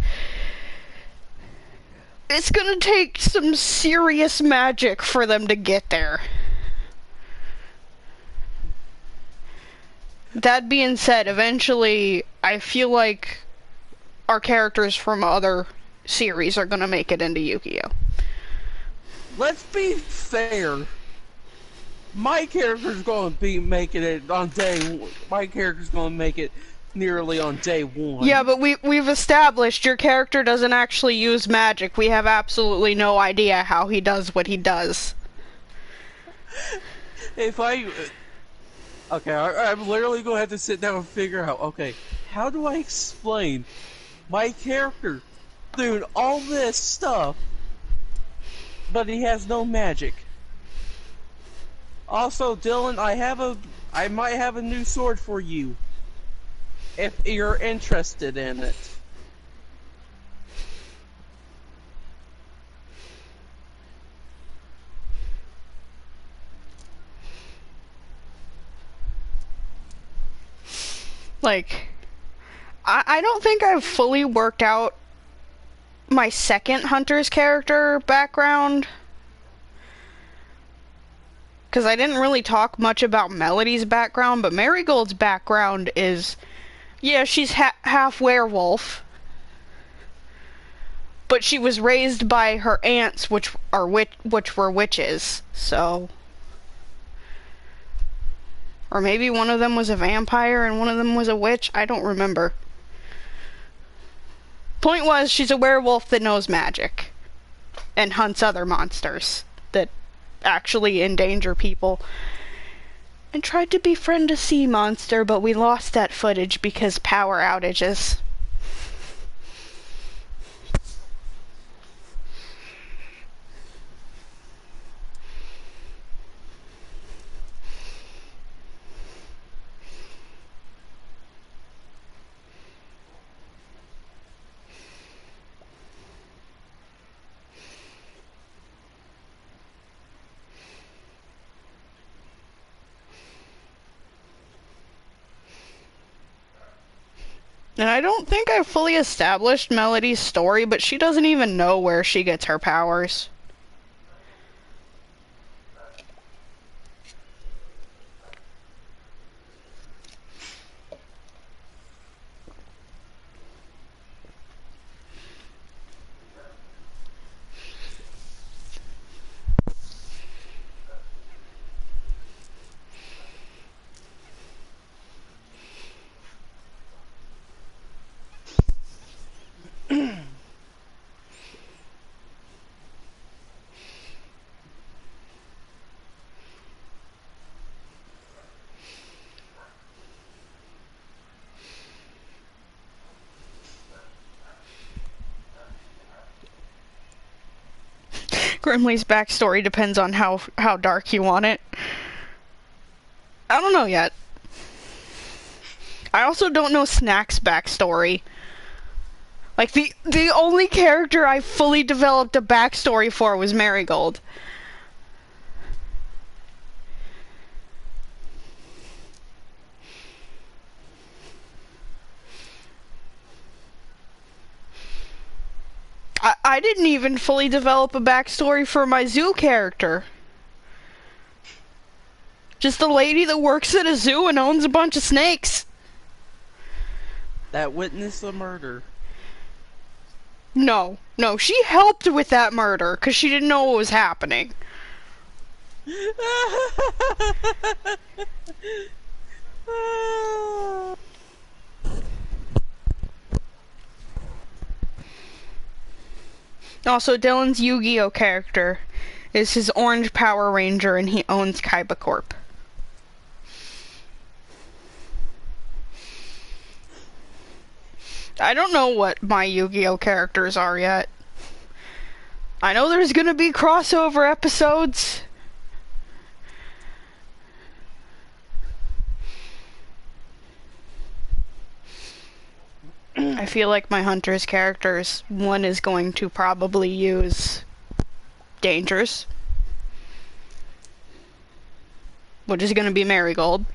it's gonna take some serious magic for them to get there. That being said, eventually, I feel like our characters from other series are gonna make it into Yu-Gi-Oh! Let's be fair. My character's going to be making it on day. My character's going to make it nearly on day one. Yeah, but we've established your character doesn't actually use magic. We have absolutely no idea how he does what he does. If I... okay, I'm literally going to have to sit down and figure out, okay, how do I explain my character doing all this stuff, but he has no magic? Also, Dylan, I might have a new sword for you, if you're interested in it. Like, I don't think I've fully worked out my second Hunter's character background. Because I didn't really talk much about Melody's background, but Marigold's background is... yeah, she's half werewolf. But she was raised by her aunts, which were witches, so... or maybe one of them was a vampire and one of them was a witch, I don't remember. Point was, she's a werewolf that knows magic. And hunts other monsters that actually endanger people. And tried to befriend a sea monster, but we lost that footage because power outages. And I don't think I've fully established Melody's story, but she doesn't even know where she gets her powers. Grimly's backstory depends on how dark you want it. I don't know yet. I also don't know Snack's backstory. Like, the only character I fully developed a backstory for was Marigold. I didn't even fully develop a backstory for my zoo character. Just a lady that works at a zoo and owns a bunch of snakes. That witnessed the murder. No, she helped with that murder because she didn't know what was happening. Also, Dylan's Yu-Gi-Oh character is his orange Power Ranger, and he owns Kaiba Corp. I don't know what my Yu-Gi-Oh characters are yet. I know there's gonna be crossover episodes. I feel like my Hunter's characters, one is going to probably use Dangers, which is gonna be Marigold.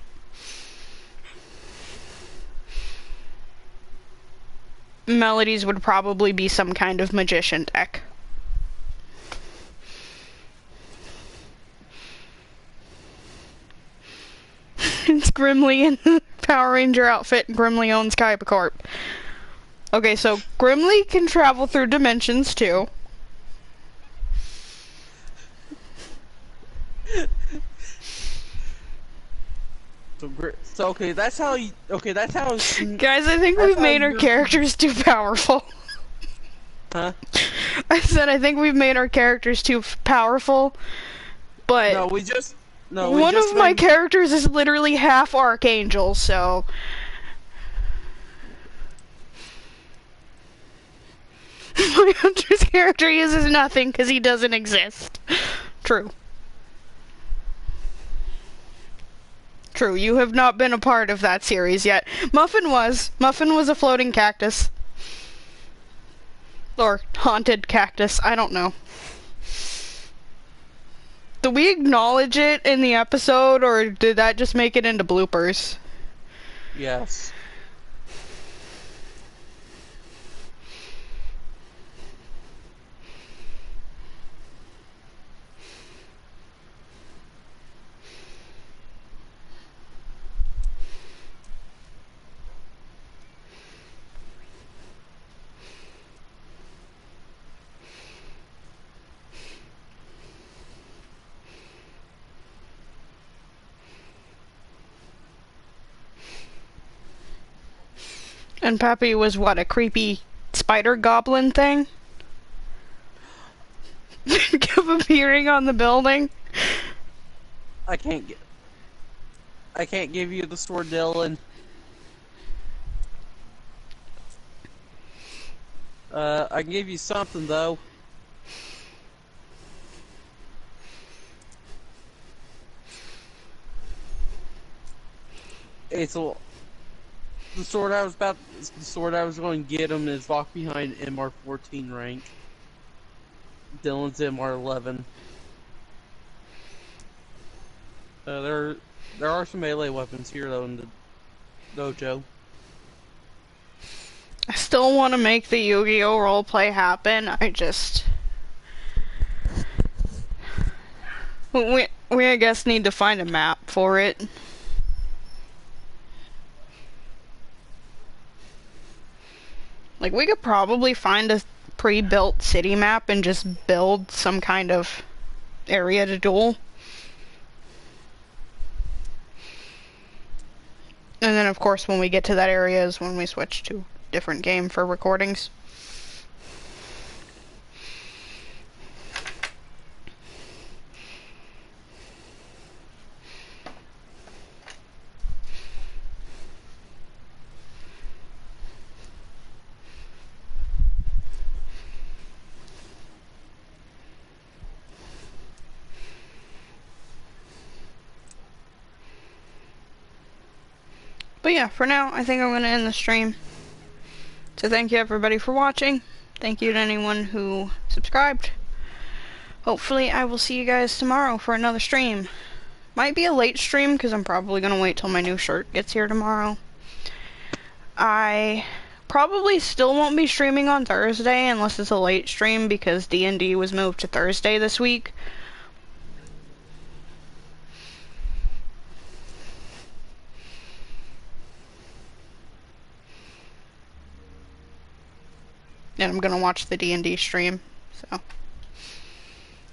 Melody's would probably be some kind of magician deck. It's Grimly in the Power Ranger outfit, and Grimly owns Kaiba Corp. Okay, so Grimly can travel through dimensions too. So okay, that's how you. Okay, that's how. Guys, I think we've made our characters too powerful. Huh? I said I think we've made our characters too powerful, but No, we just. No, one of my characters is literally half Archangel, so. My Hunter's character uses nothing because he doesn't exist. True. True, you have not been a part of that series yet. Muffin was. Muffin was a floating cactus. Or haunted cactus, I don't know. Did we acknowledge it in the episode, or did that just make it into bloopers? Yes. And Pappy was what, a creepy spider goblin thing? Kept appearing on the building? I can't give you the sword, Dylan. I can give you something though. It's a the sword I was going to get him is locked behind MR14 rank. Dylan's MR11. There are some melee weapons here though in the dojo. I still want to make the Yu-Gi-Oh roleplay happen. We I guess need to find a map for it. Like, we could probably find a pre-built city map and just build some kind of area to duel. And then, of course, when we get to that area is when we switch to a different game for recordings. But yeah, for now, I think I'm going to end the stream. So thank you everybody for watching. Thank you to anyone who subscribed. Hopefully I will see you guys tomorrow for another stream. Might be a late stream because I'm probably going to wait till my new shirt gets here tomorrow. I probably still won't be streaming on Thursday unless it's a late stream because D&D was moved to Thursday this week. And I'm gonna watch the D&D stream, so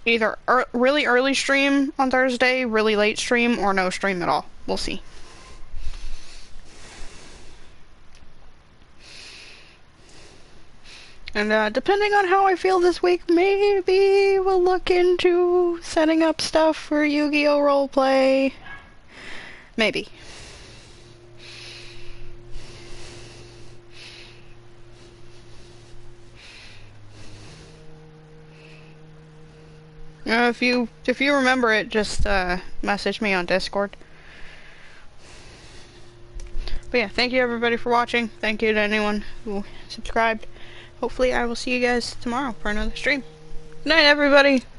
either really early stream on Thursday, really late stream, or no stream at all. We'll see. And depending on how I feel this week, maybe we'll look into setting up stuff for Yu-Gi-Oh! Roleplay. Maybe. If you remember it, just message me on Discord. But yeah, thank you everybody for watching. Thank you to anyone who subscribed. Hopefully I will see you guys tomorrow for another stream. Good night, everybody!